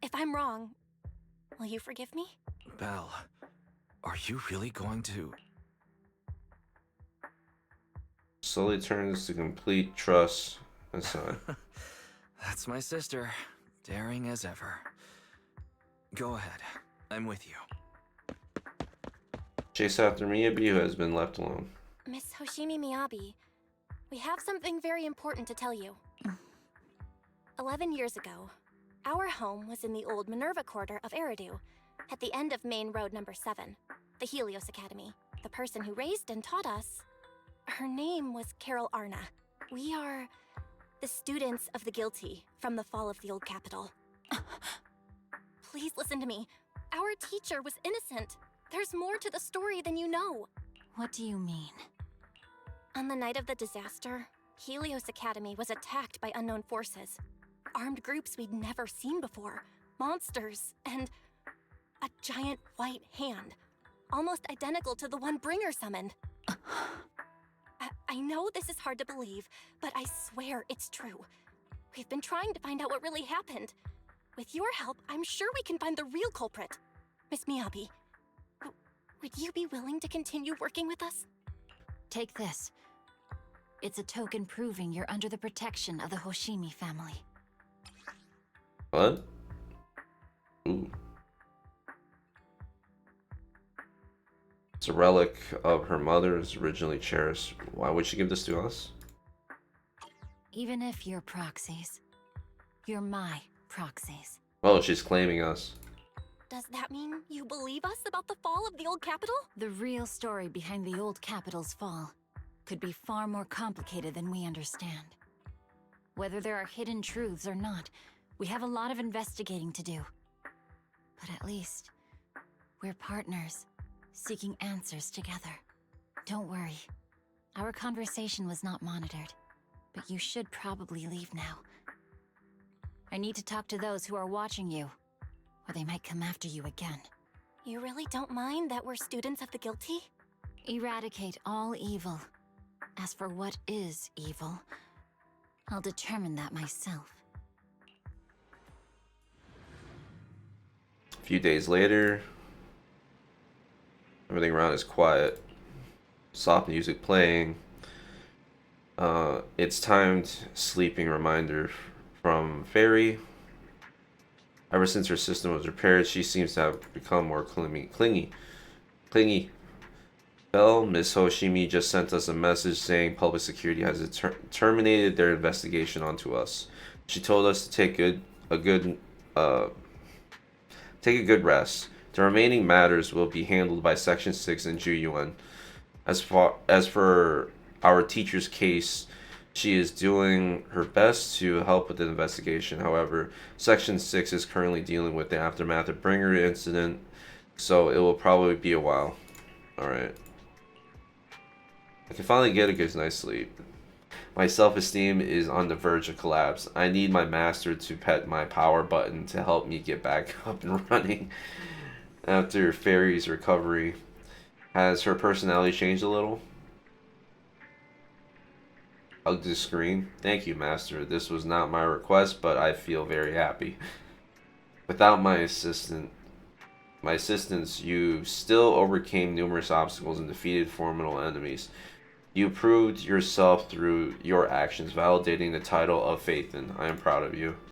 If I'm wrong, will you forgive me? Belle, are you really going to... Slowly turns to complete trust and sign. That's my sister, daring as ever. Go ahead, I'm with you. Chase after Miyabi, who has been left alone. Miss Hoshimi Miyabi, we have something very important to tell you. 11 years ago, our home was in the old Minerva Quarter of Eridu, at the end of Main Road number 7. the Helios Academy. The person who raised and taught us, her name was Carol Arna. We are the students of the guilty from the fall of the old capital. Please listen to me. Our teacher was innocent. There's more to the story than you know. What do you mean? On the night of the disaster, Helios Academy was attacked by unknown forces. Armed groups we'd never seen before. Monsters, and a giant white hand. Almost identical to the one Bringer summoned. I know this is hard to believe, but I swear it's true. We've been trying to find out what really happened. With your help, I'm sure we can find the real culprit. Miss Miyabi, would you be willing to continue working with us? Take this. It's a token proving you're under the protection of the Hoshimi family. What? Ooh. It's a relic of her mother's originally cherished. Why would she give this to us? Even if you're proxies, you're my proxies. Oh, she's claiming us. Does that mean you believe us about the fall of the old capital? The real story behind the old capital's fall could be far more complicated than we understand. Whether there are hidden truths or not, we have a lot of investigating to do. But at least, we're partners, seeking answers together. Don't worry. Our conversation was not monitored, but you should probably leave now. I need to talk to those who are watching you, or they might come after you again. You really don't mind that we're students of the guilty? Eradicate all evil. As for what is evil, I'll determine that myself. A few days later, everything around is quiet. Soft music playing. It's timed sleeping reminder from Fairy. Ever since her system was repaired, she seems to have become more clingy. Bell, Miss Hoshimi just sent us a message saying public security has terminated their investigation onto us. She told us to take a good rest. The remaining matters will be handled by Section 6 and Juyuan. As for our teacher's case, she is doing her best to help with the investigation. However, Section 6 is currently dealing with the aftermath of Bringer incident, so it will probably be a while. Alright. I can finally get a good night's sleep. My self-esteem is on the verge of collapse. I need my master to pet my power button to help me get back up and running. After Fairy's recovery, has her personality changed a little? Hug the screen. Thank you, Master. This was not my request, but I feel very happy. Without my assistance, you still overcame numerous obstacles and defeated formidable enemies. You proved yourself through your actions, validating the title of Faithin. I am proud of you.